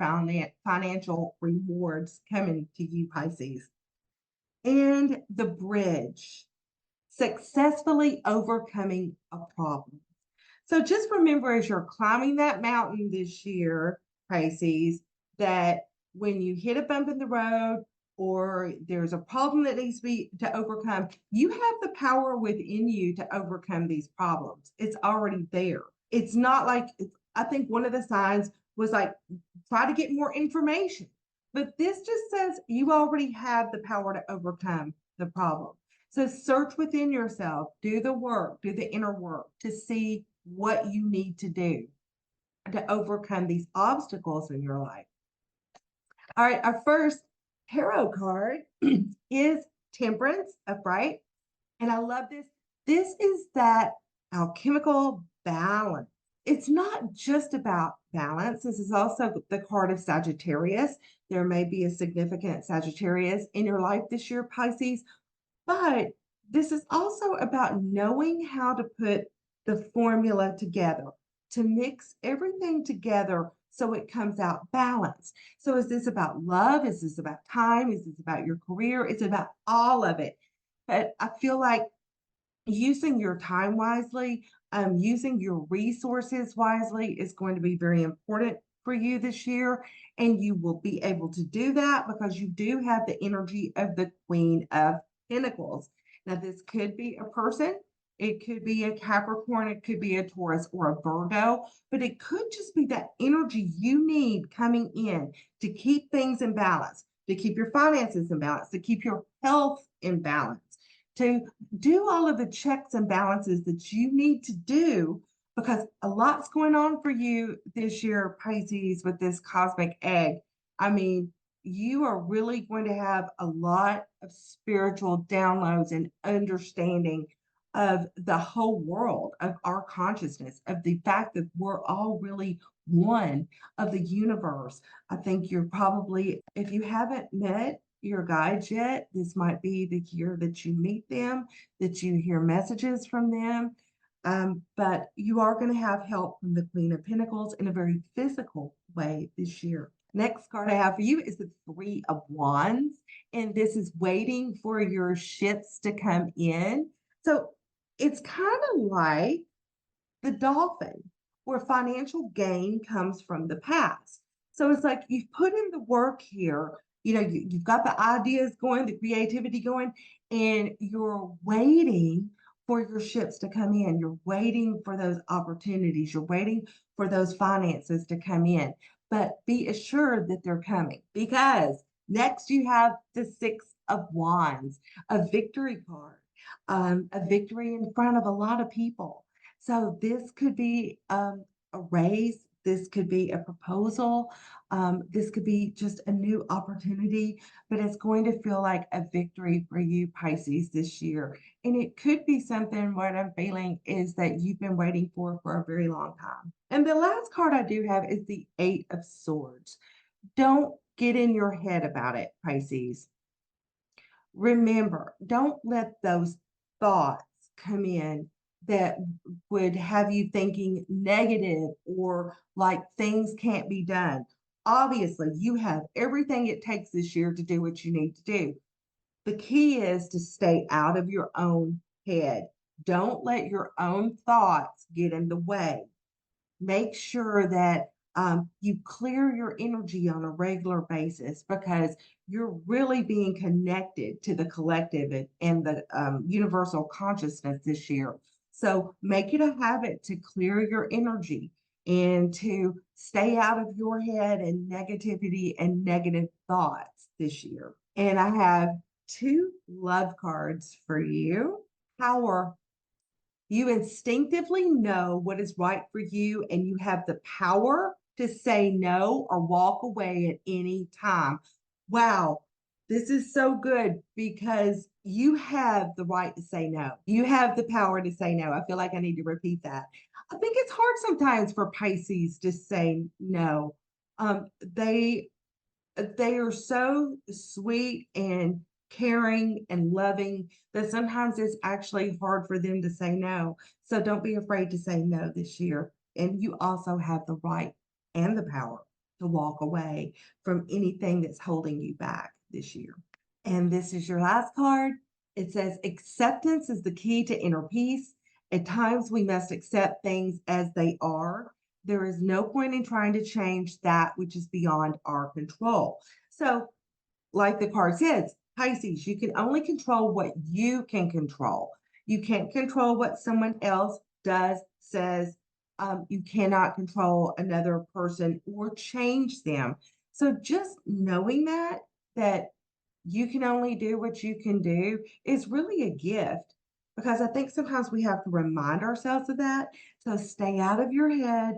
financial rewards coming to you, Pisces. And the bridge, successfully overcoming a problem. So just remember as you're climbing that mountain this year, Pisces, that when you hit a bump in the road or there's a problem that needs to overcome, you have the power within you to overcome these problems. It's already there. It's not like, I think one of the signs was like, try to get more information. But this just says you already have the power to overcome the problem. So search within yourself, do the work, do the inner work to see what you need to do to overcome these obstacles in your life. All right, our first tarot card is Temperance, upright. And I love this. This is that alchemical balance. It's not just about balance. This is also the card of Sagittarius. There may be a significant Sagittarius in your life this year, Pisces, but this is also about knowing how to put the formula together, to mix everything together so it comes out balanced. So is this about love? Is this about time? Is this about your career? It's about all of it. But I feel like using your time wisely, using your resources wisely is going to be very important for you this year. And you will be able to do that because you do have the energy of the Queen of Pentacles. Now, this could be a person, it could be a Capricorn, it could be a Taurus or a Virgo, but it could just be that energy you need coming in to keep things in balance, to keep your finances in balance, to keep your health in balance, to do all of the checks and balances that you need to do because a lot's going on for you this year, Pisces, with this cosmic egg. I mean, you are really going to have a lot of spiritual downloads and understanding of the whole world, of our consciousness, of the fact that we're all really one of the universe. I think you're probably, if you haven't met your guides yet, this might be the year that you meet them, that you hear messages from them. But you are going to have help from the Queen of Pentacles in a very physical way this year. Next card I have for you is the Three of Wands, and this is waiting for your ships to come in. So it's kind of like the dolphin, where financial gain comes from the past. So it's like you've put in the work here. You know, you've got the ideas going, the creativity going, and you're waiting for your ships to come in. You're waiting for those opportunities. You're waiting for those finances to come in. But be assured that they're coming because next you have the Six of Wands, a victory card, a victory in front of a lot of people. So this could be a raise. This could be a proposal. This could be just a new opportunity, but it's going to feel like a victory for you, Pisces, this year. And it could be something, what I'm feeling is that you've been waiting for a very long time. And the last card I do have is the Eight of Swords. Don't get in your head about it, Pisces. Remember, don't let those thoughts come in that would have you thinking negative or like things can't be done. Obviously, you have everything it takes this year to do what you need to do. The key is to stay out of your own head. Don't let your own thoughts get in the way. Make sure that you clear your energy on a regular basis because you're really being connected to the collective and the universal consciousness this year. So make it a habit to clear your energy. and to stay out of your head and negativity and negative thoughts this year. And I have two love cards for you. Power. You instinctively know what is right for you, and you have the power to say no or walk away at any time. Wow, this is so good because you have the right to say no. You have the power to say no. I feel like I need to repeat that. I think it's hard sometimes for Pisces to say no. They are so sweet and caring and loving that sometimes it's actually hard for them to say no. So don't be afraid to say no this year. And you also have the right and the power to walk away from anything that's holding you back this year. And this is your last card. It says acceptance is the key to inner peace. At times we must accept things as they are. There is no point in trying to change that which is beyond our control. So, like the card says, Pisces, you can only control what you can control. You can't control what someone else does, says. You cannot control another person or change them. So just knowing that you can only do what you can do is really a gift, because I think sometimes we have to remind ourselves of that. So stay out of your head,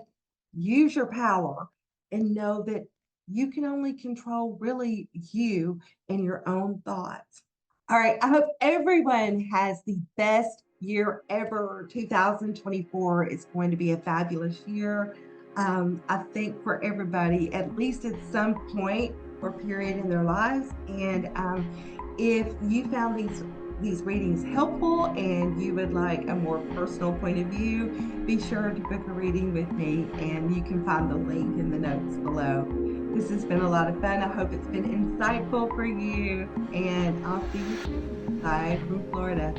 use your power, and know that you can only control really you and your own thoughts. All right. I hope everyone has the best year ever. 2024 is going to be a fabulous year. I think for everybody, at least at some point or period in their lives. And if you found these readings helpful and you would like a more personal point of view, be sure to book a reading with me, and you can find the link in the notes below. This has been a lot of fun. I hope it's been insightful for you, and I'll see you soon. Bye from Florida.